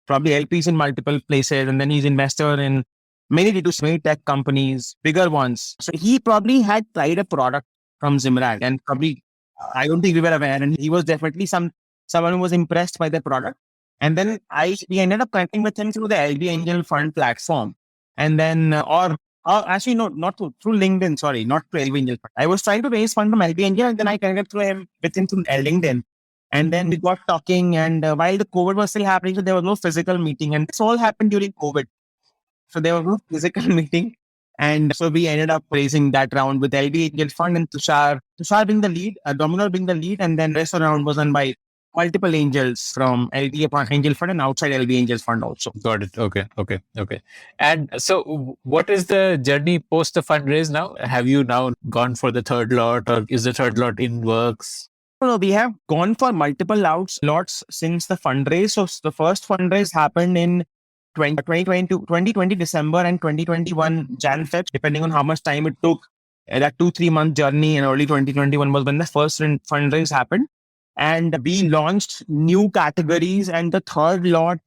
probably LPs in multiple places, and then he's investor in many D2C tech companies, bigger ones. So he probably had tried a product from Zymrat, and probably, I don't think we were aware, and he was definitely someone who was impressed by the product. And then we ended up connecting with him through the LB Angel Fund platform. And then, actually, no, not through LinkedIn, sorry, not through LB Angel Fund. I was trying to raise fund from LB Angel, and then I connected with him through LinkedIn. And then we got talking, and while the COVID was still happening, so there was no physical meeting, and this all happened during COVID. So there was no physical meeting. And so we ended up raising that round with LB Angel Fund and Tushar being the lead, Dominor being the lead, and then the rest of the round was done by multiple angels from LB Angel Fund and outside LB Angels Fund also. Got it. Okay. And so what is the journey post the fundraise now? Have you now gone for the third lot, or is the third lot in works? No, we have gone for multiple lots since the fundraise. So the first fundraise happened in 2020 December and 2021 Jan Feb, depending on how much time it took. That 2-3 month journey, and early 2021 was when the first fundraise happened. And we launched new categories, and the third lot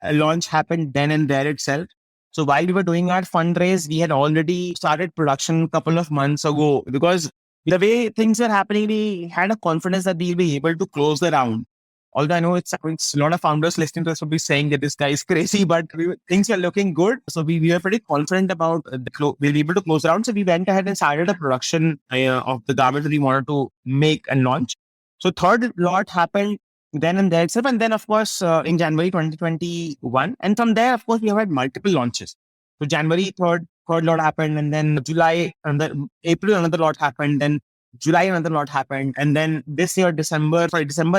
launch happened then and there itself. So while we were doing our fundraise, we had already started production a couple of months ago, because the way things were happening, we had a confidence that we'll be able to close the round. Although I know it's a lot of founders listening to us will be saying that this guy is crazy, but things were looking good. So we were pretty confident about we'll be able to close the round. So we went ahead and started a production of the garment that we wanted to make and launch. So third lot happened then and there itself. And then, of course, in January 2021. And from there, of course, we have had multiple launches. So January third lot happened, and then July, and then April another lot happened, then July another lot happened, and then this year December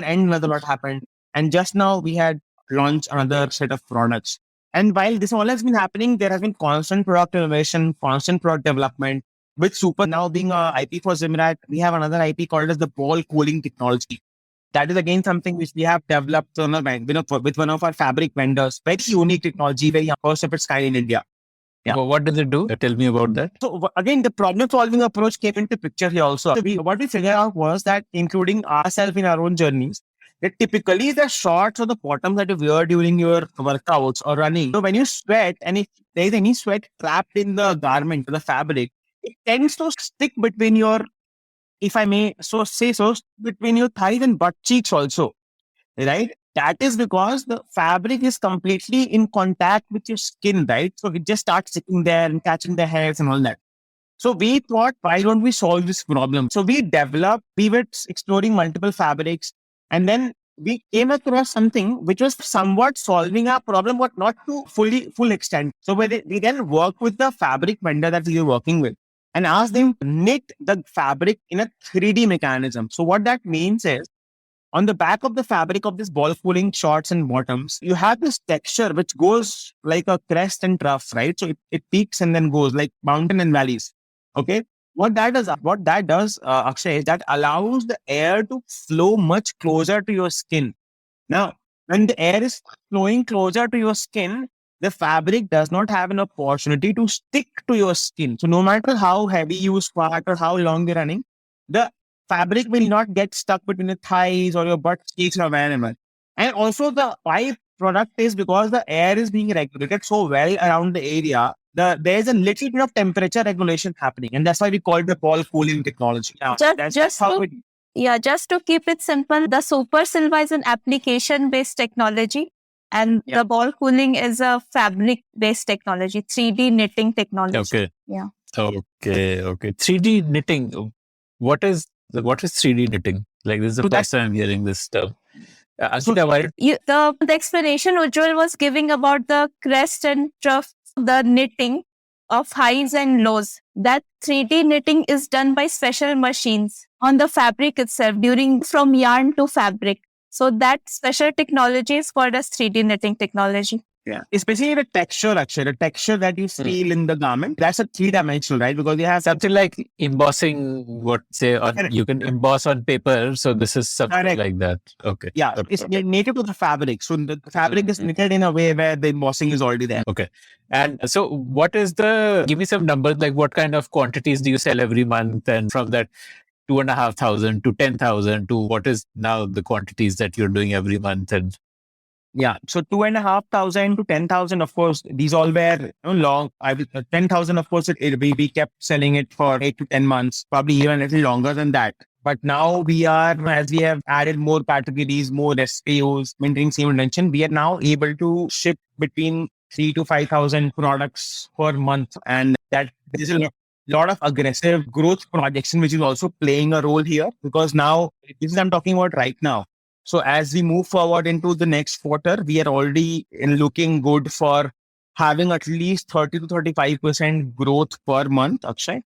end another lot happened, and just now we had launched another set of products. And while this all has been happening, there has been constant product innovation, constant product development. With Super now being a IP for Zymrat, we have another IP called as the ball cooling technology. That is again something which we have developed on with one of our fabric vendors. Very unique technology, very first of its kind in India. Yeah. Well, what does it do? Tell me about that. So again, the problem solving approach came into picture here also. So what we figured out was that, including ourselves in our own journeys, that typically the shorts or the bottoms that you wear during your workouts or running, so when you sweat and if there is any sweat trapped in the garment, the fabric, it tends to stick between your, if I may so say so, between your thighs and butt cheeks also, right? That is because the fabric is completely in contact with your skin, right? So it just starts sticking there and catching the hairs and all that. So we thought, why don't we solve this problem? So we were exploring multiple fabrics, and then we came across something which was somewhat solving our problem, but not to full extent. So we then worked with the fabric vendor that we were working with and asked them to knit the fabric in a 3D mechanism. So what that means is, on the back of the fabric of this ball cooling shorts and bottoms, you have this texture which goes like a crest and trough, right? So it peaks and then goes like mountain and valleys. Okay. What that does, Akshay, is that allows the air to flow much closer to your skin. Now, when the air is flowing closer to your skin, the fabric does not have an opportunity to stick to your skin. So no matter how heavy you squat or how long you're running, the fabric will not get stuck between your thighs or your butt cheeks or wherever. And also the pipe product is, because the air is being regulated so well around the area, there's a little bit of temperature regulation happening. And that's why we call it the ball cooling technology. Now, that's how it... Yeah, just to keep it simple, the Super Silva is an application-based technology, and the ball cooling is a fabric-based technology, 3D knitting technology. Okay. Yeah. Okay. 3D knitting. What is 3D knitting? Like, this is the first time I'm hearing this term. Ankita, the explanation Ujjawal was giving about the crest and trough, the knitting of highs and lows, that 3D knitting is done by special machines on the fabric itself from yarn to fabric. So that special technology is called as 3D knitting technology. Yeah, especially the texture, actually, the texture that you feel in the garment, that's a 3-dimensional, right? Because you have something like embossing, you can emboss on paper. So this is something like that. Okay. Yeah, it's native to the fabric. So the fabric is knitted in a way where the embossing is already there. Okay. And so give me some numbers, like what kind of quantities do you sell every month? And from that 2,500 to 10,000 to what is now the quantities that you're doing every month? And yeah, so 2,500 to 10,000, of course, these all were long. 10,000, of course, we kept selling it for 8 to 10 months, probably even a little longer than that. But now as we have added more categories, more SKUs, maintaining same intention, we are now able to ship between 3 to 5,000 products per month. And that there's a lot of aggressive growth projection, which is also playing a role here, because now, this is I'm talking about right now. So as we move forward into the next quarter, we are already looking good for having at least 30 to 35% growth per month, Akshay.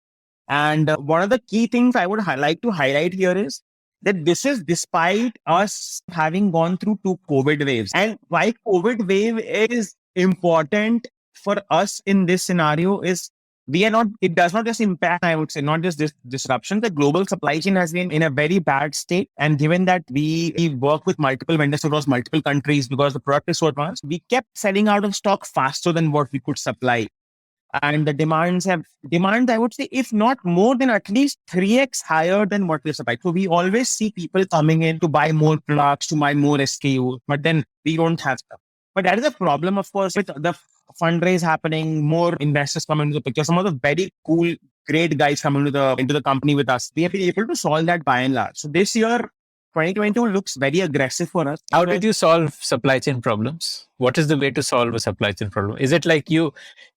And one of the key things I would like to highlight here is that this is despite us having gone through 2 COVID waves. And why COVID wave is important for us in this scenario is it does not just impact, I would say, not just this disruption. The global supply chain has been in a very bad state. And given that we work with multiple vendors across multiple countries because the product is so advanced, we kept selling out of stock faster than what we could supply. And the demand, I would say, if not more than at least 3x higher than what we supply. So we always see people coming in to buy more products, to buy more SKUs, but then we don't have stuff. But that is a problem, of course, with the fundraise happening, more investors come into the picture. Some of the very cool, great guys come into the company with us. We have been able to solve that by and large. So this year, 2022 looks very aggressive for us. How did you solve supply chain problems? What is the way to solve a supply chain problem? Is it like you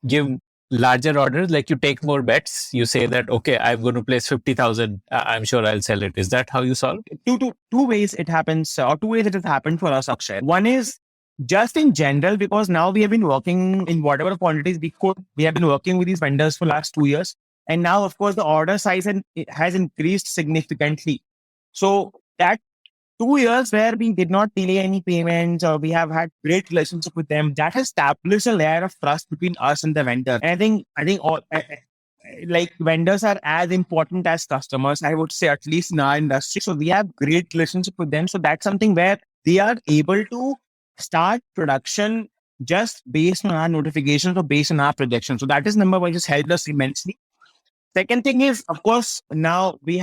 give larger orders, like you take more bets? You say that, okay, I'm going to place 50,000. I'm sure I'll sell it. Is that how you solve? Two ways it happens, or 2 ways it has happened for us, Akshay. One is just in general, because now we have been working in whatever quantities we could. We have been working with these vendors for last 2 years. And now, of course, the order size it has increased significantly. So that 2 years where we did not delay any payments or we have had great relationship with them, that has established a layer of trust between us and the vendor. And I think all like vendors are as important as customers, I would say, at least in our industry. So we have great relationship with them. So that's something where they are able to start production just based on our notifications or based on our projections. So that is number one, just helped us immensely. Second thing is, of course, now we've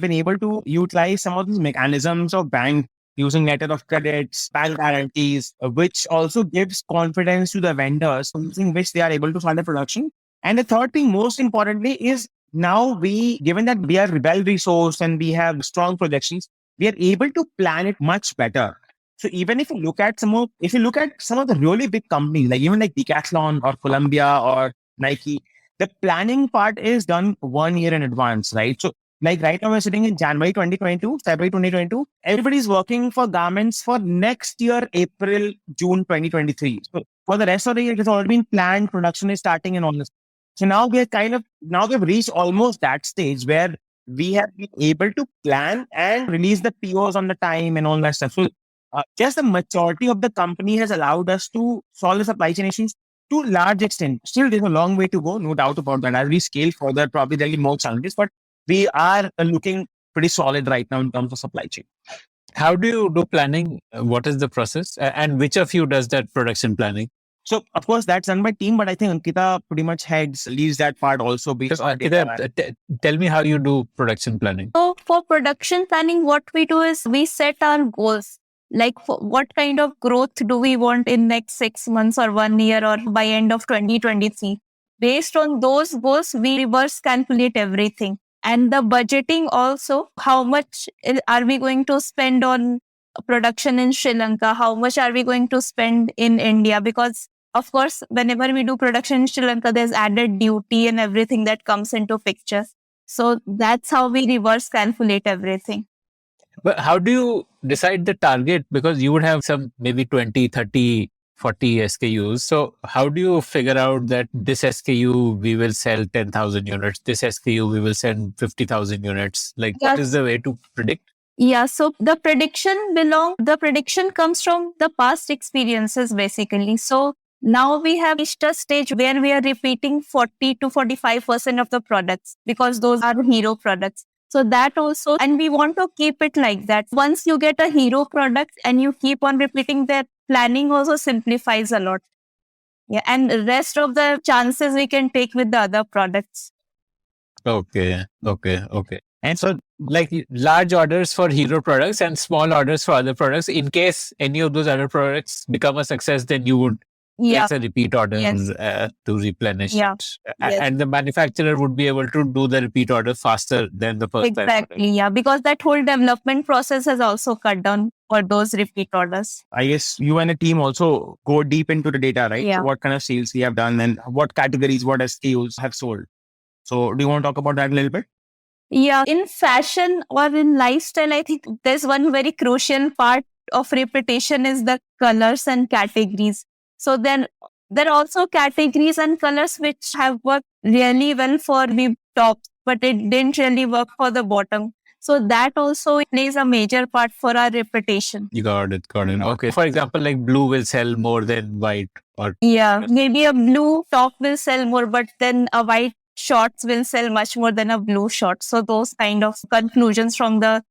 been able to utilize some of these mechanisms of bank using letter of credits, bank guarantees, which also gives confidence to the vendors using which they are able to fund the production. And the third thing, most importantly, is now given that we are well resourced and we have strong projections, we are able to plan it much better. So even if you look at some of the really big companies, like even like Decathlon or Columbia or Nike, the planning part is done 1 year in advance, right? So like right now we're sitting in January 2022, February 2022. Everybody's working for garments for next year, April, June 2023. So for the rest of the year, it has already been planned. Production is starting and all this. So now we've reached almost that stage where we have been able to plan and release the POs on the time and all that stuff. So just the maturity of the company has allowed us to solve the supply chain issues to a large extent. Still, there's a long way to go, no doubt about that. As we scale further, probably there'll be more challenges, but we are looking pretty solid right now in terms of supply chain. How do you do planning? What is the process? And which of you does that production planning? So, of course, that's done by team, but I think Ankita pretty much leads that part also. Because Ankita, tell me how you do production planning. So for production planning, what we do is we set our goals. Like what kind of growth do we want in next 6 months or 1 year or by end of 2023? Based on those goals, we reverse calculate everything. And the budgeting also, how much are we going to spend on production in Sri Lanka? How much are we going to spend in India? Because of course, whenever we do production in Sri Lanka, there's added duty and everything that comes into picture. So that's how we reverse calculate everything. But how do you decide the target? Because you would have some maybe 20, 30, 40 SKUs. So how do you figure out that this SKU we will sell 10,000 units, this SKU we will sell 50,000 units? Like what is the way to predict? Yeah, so the prediction comes from the past experiences basically. So now we have reached a stage where we are repeating 40 to 45% of the products because those are hero products. So that also, and we want to keep it like that. Once you get a hero product and you keep on repeating, that planning also simplifies a lot. Yeah, and the rest of the chances we can take with the other products. Okay. And so like large orders for hero products and small orders for other products, in case any of those other products become a success, then you would place a repeat order to replenish it. And the manufacturer would be able to do the repeat order faster than the first time. Exactly, yeah, because that whole development process has also cut down for those repeat orders. I guess you and a team also go deep into the data, right? Yeah. So what kind of sales we have done and what categories, what SKUs have sold. So do you want to talk about that a little bit? Yeah, in fashion or in lifestyle, I think there's one very crucial part of repetition is the colors and categories. So then there are also categories and colors which have worked really well for the top, but it didn't really work for the bottom. So that also plays a major part for our repetition. You got it. Okay. For example, like blue will sell more than white. Maybe a blue top will sell more, but then a white shorts will sell much more than a blue short. So those kind of conclusions from the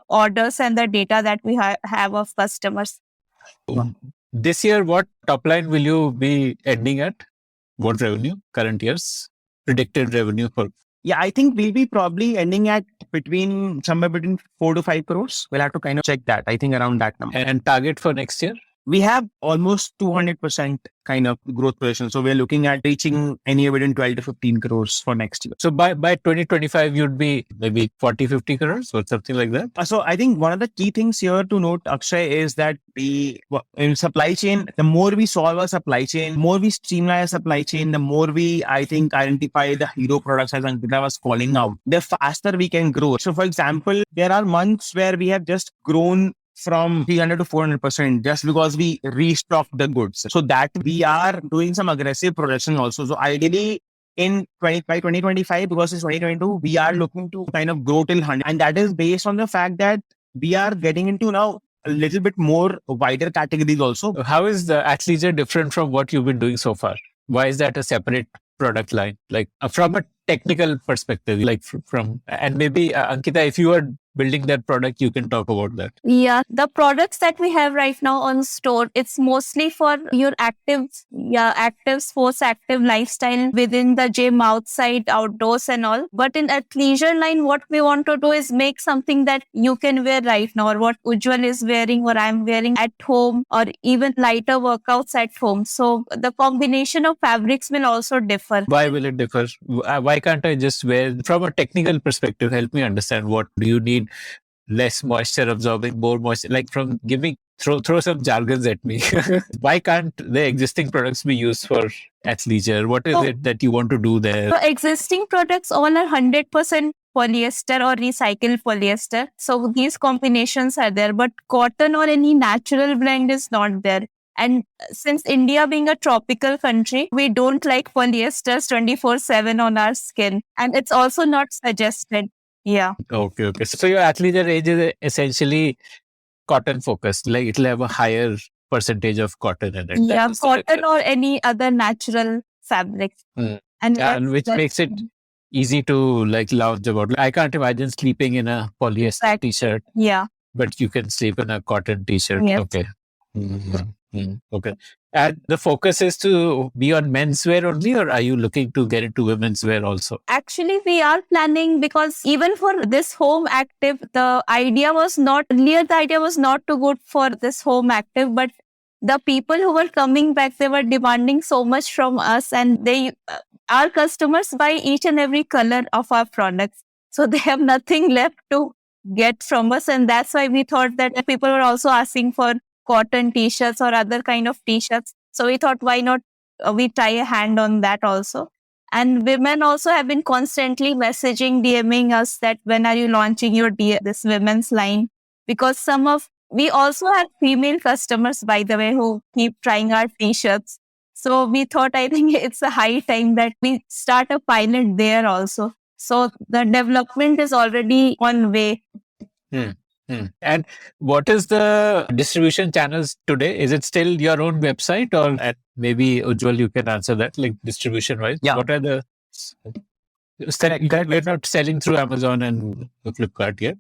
orders and the data that we have of customers. This year, what top line will you be ending at? What revenue? Current year's predicted revenue for? Yeah, I think we'll be probably ending at somewhere between 4 to 5 crores. We'll have to kind of check that. I think around that number. And target for next year? We have almost 200% kind of growth position. So we're looking at reaching anywhere between 12 to 15 crores for next year. So by 2025, you'd be maybe 40, 50 crores or something like that? So I think one of the key things here to note, Akshay, is that in supply chain, the more we solve our supply chain, more we streamline our supply chain, the more we, I think, identify the hero products as Ankita was calling out, the faster we can grow. So for example, there are months where we have just grown from 300 to 400% just because we restock the goods. So that we are doing some aggressive production also. So ideally in by 2025, because it's 2022, we are looking to kind of grow till 100. And that is based on the fact that we are getting into now a little bit more wider categories also. How is the athleisure different from what you've been doing so far? Why is that a separate product line? Like from a technical perspective, like from and maybe Ankita, if you are building that product, you can talk about that. Yeah, the products that we have right now on store, it's mostly for your active sports, active lifestyle within the gym, outside, outdoors and all. But in athleisure line, what we want to do is make something that you can wear right now, or what Ujjawal is wearing or I'm wearing at home, or even lighter workouts at home. So the combination of fabrics will also differ. Why will it differ? Why can't I just wear, from a technical perspective, help me understand, what do you need? Less moisture absorbing, more moisture, like from giving, throw some jargons at me. Why can't the existing products be used for athleisure? What is it that you want to do there? So existing products all are 100% polyester or recycled polyester. So these combinations are there, but cotton or any natural blend is not there. And since India being a tropical country, we don't like polyesters 24/7 on our skin. And it's also not suggested. Yeah. Okay. So your athleisure range is essentially cotton focused, like it'll have a higher percentage of cotton in it. Yeah, cotton or any other natural fabric. And which makes it easy to like lounge about. I can't imagine sleeping in a polyester t-shirt. Yeah. But you can sleep in a cotton t-shirt. Yes. Okay. Okay. And the focus is to be on menswear only, or are you looking to get into women's wear also? Actually, we are planning, because even for this home active, the idea was not to go for this home active, but the people who were coming back, they were demanding so much from us, and our customers buy each and every color of our products. So they have nothing left to get from us. And that's why we thought that people were also asking for cotton t-shirts or other kind of t-shirts. So we thought, why not we try a hand on that also. And women also have been constantly messaging, DMing us that when are you launching this women's line? Because we also have female customers, by the way, who keep trying our t-shirts. So we thought, I think it's a high time that we start a pilot there also. So the development is already on way. And what is the distribution channels today? Is it still your own website, or maybe Ujjawal, you can answer that, like distribution wise? Yeah. What are the... We're not selling through Amazon and Flipkart yet?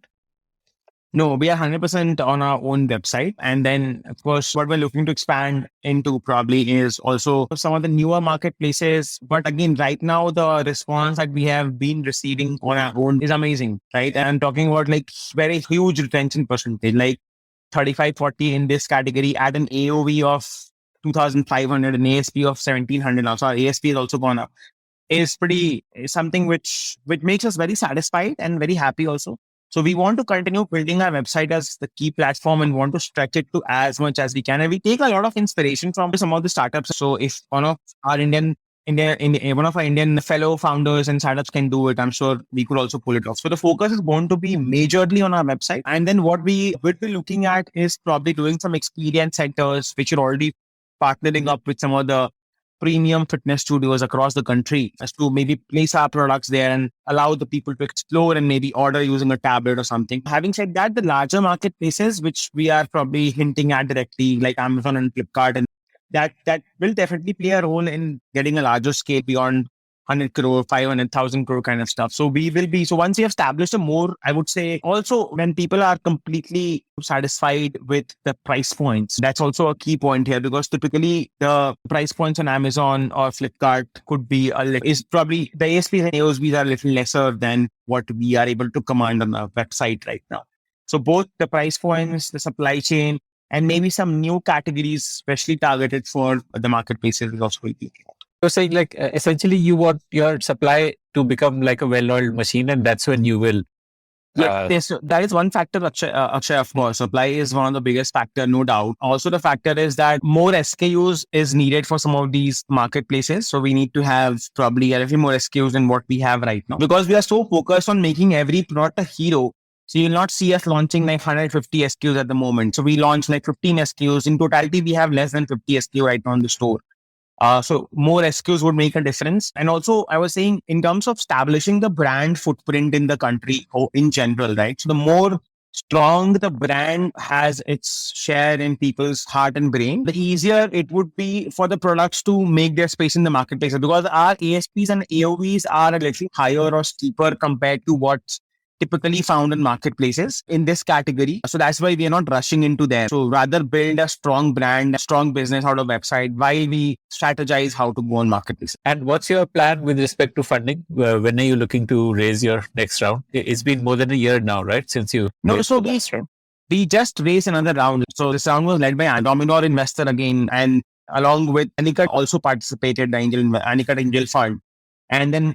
No, we are 100% on our own website. And then, of course, what we're looking to expand into probably is also some of the newer marketplaces. But again, right now, the response that we have been receiving on our own is amazing, right? And I'm talking about like very huge retention percentage, like 35-40 in this category at an AOV of 2,500, an ASP of 1,700 now. So our ASP has also gone up. Is something which makes us very satisfied and very happy also. So we want to continue building our website as the key platform and want to stretch it to as much as we can. And we take a lot of inspiration from some of the startups. So if one of our Indian fellow founders and startups can do it, I'm sure we could also pull it off. So the focus is going to be majorly on our website. And then what we would be looking at is probably doing some experience centers, which are already partnering up with some of the premium fitness studios across the country, as to maybe place our products there and allow the people to explore and maybe order using a tablet or something. Having said that, the larger marketplaces, which we are probably hinting at directly, like Amazon and Flipkart, and that will definitely play a role in getting a larger scale beyond 100 crore, 500,000 crore kind of stuff. So once we have established a more, I would say also when people are completely satisfied with the price points, that's also a key point here, because typically the price points on Amazon or Flipkart could be probably the ASPs and AOSBs are a little lesser than what we are able to command on the website right now. So both the price points, the supply chain, and maybe some new categories, especially targeted for the marketplaces, will also be. You're saying like essentially you want your supply to become like a well-oiled machine, and that's when you will. Yes, that is one factor, Akshay, of course. Supply is one of the biggest factor, no doubt. Also, the factor is that more SKUs is needed for some of these marketplaces. So we need to have probably a little more SKUs than what we have right now. Because we are so focused on making every product a hero, So you'll not see us launching like 150 SKUs at the moment. So we launch like 15 SKUs. In totality, we have less than 50 SKU right now on the store. So more SKUs would make a difference. And also, I was saying in terms of establishing the brand footprint in the country or in general, right? So the more strong the brand has its share in people's heart and brain, the easier it would be for the products to make their space in the marketplace. Because our ASPs and AOVs are a little higher or steeper compared to what's typically found in marketplaces in this category. So that's why we are not rushing into there. So rather build a strong brand, a strong business out of website while we strategize how to go on marketplace. And what's your plan with respect to funding? When are you looking to raise your next round? It's been more than a year now, right? Since you No, raised so the last round. we just raised another round. So this round was led by a Dominor investor again, and along with Ankita also participated, the Ankita Angel Fund. And then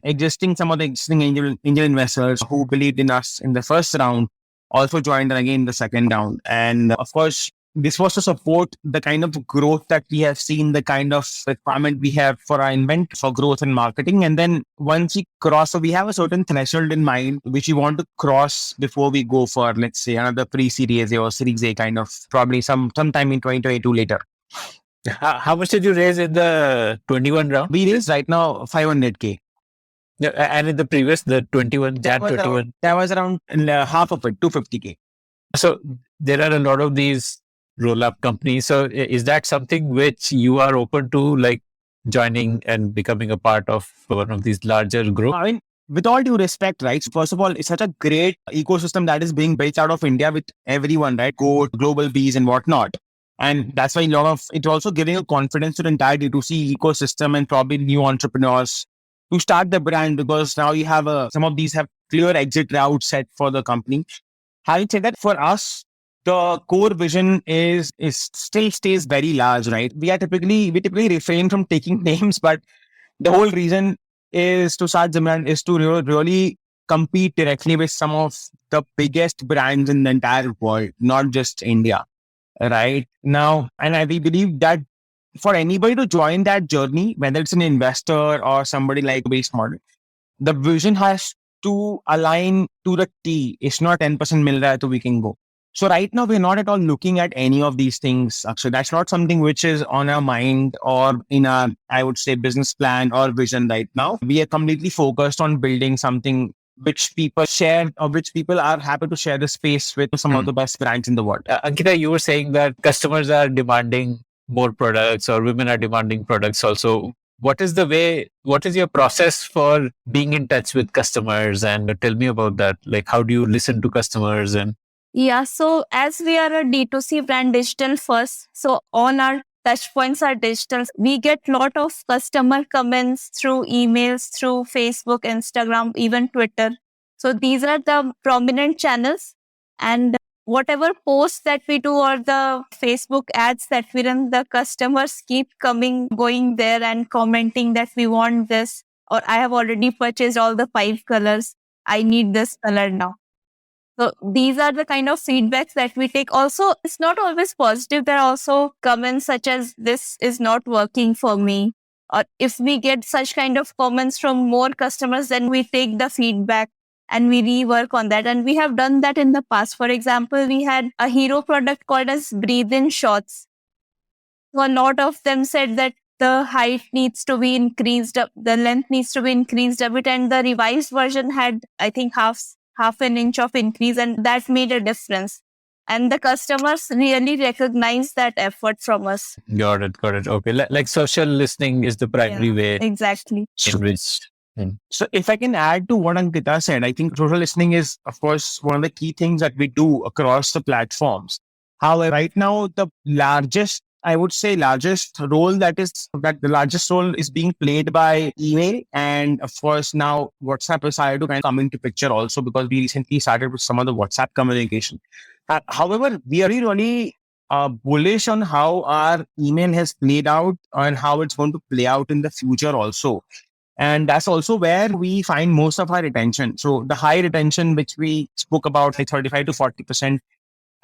some of the existing angel investors who believed in us in the first round also joined again in the second round. And of course, this was to support the kind of growth that we have seen, the kind of requirement we have for our invent for growth and marketing. And then once we cross, so we have a certain threshold in mind, which we want to cross before we go for, let's say, another pre-series A or series A kind of probably sometime in 2022 later. How much did you raise in the 21 round? We raised right now 500K. Yeah, and in the previous, the 21, Jan 21. That was around half of it, 250K. So there are a lot of these roll-up companies. So is that something which you are open to, like joining and becoming a part of one of these larger groups? I mean, with all due respect, right? First of all, it's such a great ecosystem that is being built out of India with everyone, right? Go global bees and whatnot. And that's why it's also giving you confidence to the entire D2C ecosystem and probably new entrepreneurs to start the brand, because now you have some of these have clear exit routes set for the company. Having said that, for us, the core vision is still stays very large, right? We typically refrain from taking names, but the whole reason is to start Zymrat is to really compete directly with some of the biggest brands in the entire world, not just India, right? Now, and we believe that for anybody to join that journey, whether it's an investor or somebody like a base model, the vision has to align to the T. It's not 10% mil raha hai, so we can go. So right now, we're not at all looking at any of these things. So that's not something which is on our mind or in our, I would say, business plan or vision right now. We are completely focused on building something which people share or which people are happy to share the space with some of the best brands in the world. Ankita, you were saying that customers are demanding more products or women are demanding products also. What is your process for being in touch with customers? And tell me about that. Like, how do you listen to customers? And Yeah, so as we are a D2C brand, digital first, so all our touch points are digital. We get lot of customer comments through emails, through Facebook, Instagram, even Twitter. So these are the prominent channels, and whatever posts that we do or the Facebook ads that we run, the customers keep going there and commenting that we want this, or I have already purchased all the 5 colors. I need this color now. So these are the kind of feedbacks that we take. Also, it's not always positive. There are also comments such as, this is not working for me. Or if we get such kind of comments from more customers, then we take the feedback and we rework on that. And we have done that in the past. For example, we had a hero product called as Breathe In Shorts. So a lot of them said that the height needs to be increased, the length needs to be increased a bit, and the revised version had, I think, half an inch of increase, and that made a difference. And the customers really recognize that effort from us. got it. Okay. Like social listening is the primary way Exactly. in which. So if I can add to what Ankita said, I think social listening is, of course, one of the key things that we do across the platforms. However, right now, the largest role the largest role is being played by email. And of course, now WhatsApp is started to kind of come into picture also, because we recently started with some of the WhatsApp communication. However, we are really bullish on how our email has played out and how it's going to play out in the future also. And that's also where we find most of our retention. So the high retention, which we spoke about, like 35 to 40%,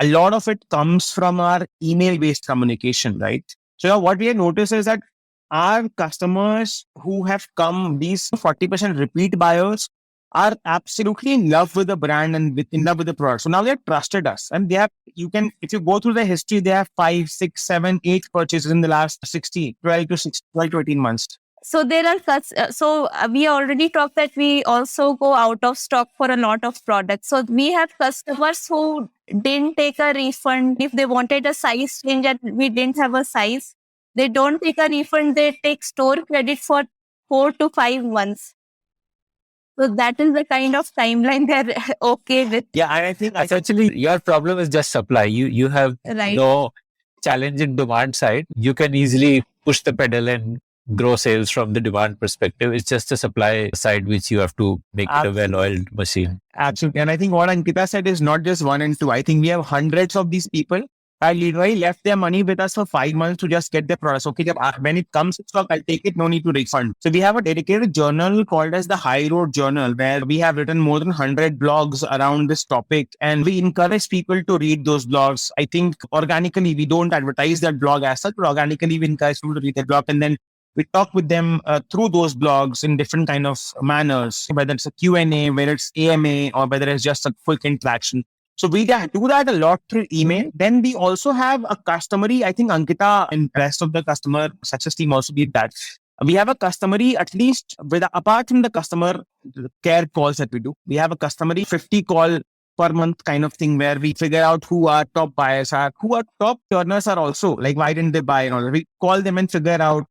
a lot of it comes from our email-based communication, right? So what we have noticed is that our customers who have come, these 40% repeat buyers, are absolutely in love with the brand and in love with the product. So now they have trusted us, and they have, if you go through the history, they have 5, 6, 7, 8 purchases in the last 12 to 18 months. So there are we already talked that we also go out of stock for a lot of products. So we have customers who didn't take a refund if they wanted a size change and we didn't have a size. They don't take a refund. They take store credit for 4 to 5 months. So that is the kind of timeline they're okay with. Yeah, and I think essentially your problem is just supply. You have Right. no challenge in demand side. You can easily push the pedal and grow sales from the demand perspective. It's just the supply side which you have to make it a well-oiled machine. Absolutely. And I think what Ankita said is not just one and two. I think we have hundreds of these people. I literally left their money with us for 5 months to just get their products. Okay, when it comes to stock, I'll take it. No need to refund. So we have a dedicated journal called as the High Road Journal, where we have written more than 100 blogs around this topic. And we encourage people to read those blogs. I think organically, we don't advertise that blog as such, but organically, we encourage people to read that blog. And then we talk with them through those blogs in different kind of manners, whether it's a Q&A, whether it's AMA, or whether it's just a quick interaction. So we do that a lot through email. Then we also have a customery. I think Ankita and the rest of the customer success team also did that. We have a customery, at least apart from the customer care calls that we do, we have a customery 50 call per month kind of thing where we figure out who our top buyers are, who our top turners are also, like why didn't they buy and all. We call them and figure out.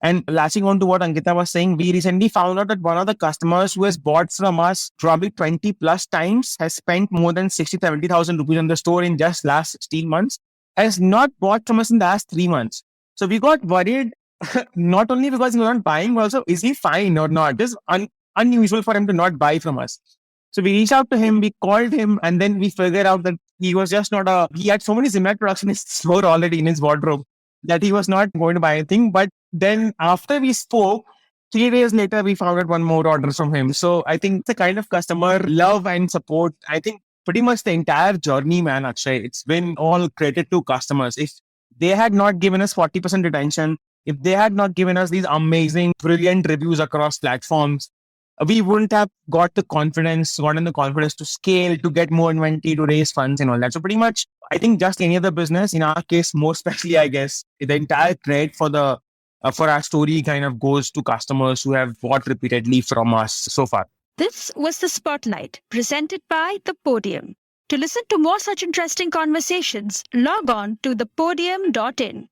And latching on to what Ankita was saying, we recently found out that one of the customers who has bought from us probably 20 plus times has spent more than 70,000 rupees on the store in just last 16 months, has not bought from us in the last 3 months. So we got worried, not only because he was not buying, but also is he fine or not? It is unusual for him to not buy from us. So we reached out to him, we called him, and then we figured out that he was just he had so many Zymrat products in his store already in his wardrobe that he was not going to buy anything. But then after we spoke, 3 days later, we found out one more order from him. So I think the kind of customer love and support, I think pretty much the entire journey, man, Akshay, it's been all credit to customers. If they had not given us 40% retention, if they had not given us these amazing, brilliant reviews across platforms, we wouldn't have gotten the confidence to scale, to get more inventory, to raise funds and all that. So pretty much, I think just any other business, in our case, more especially, I guess, the entire credit for our story kind of goes to customers who have bought repeatedly from us so far. This was the Spotlight, presented by The Podium. To listen to more such interesting conversations, log on to thepodium.in.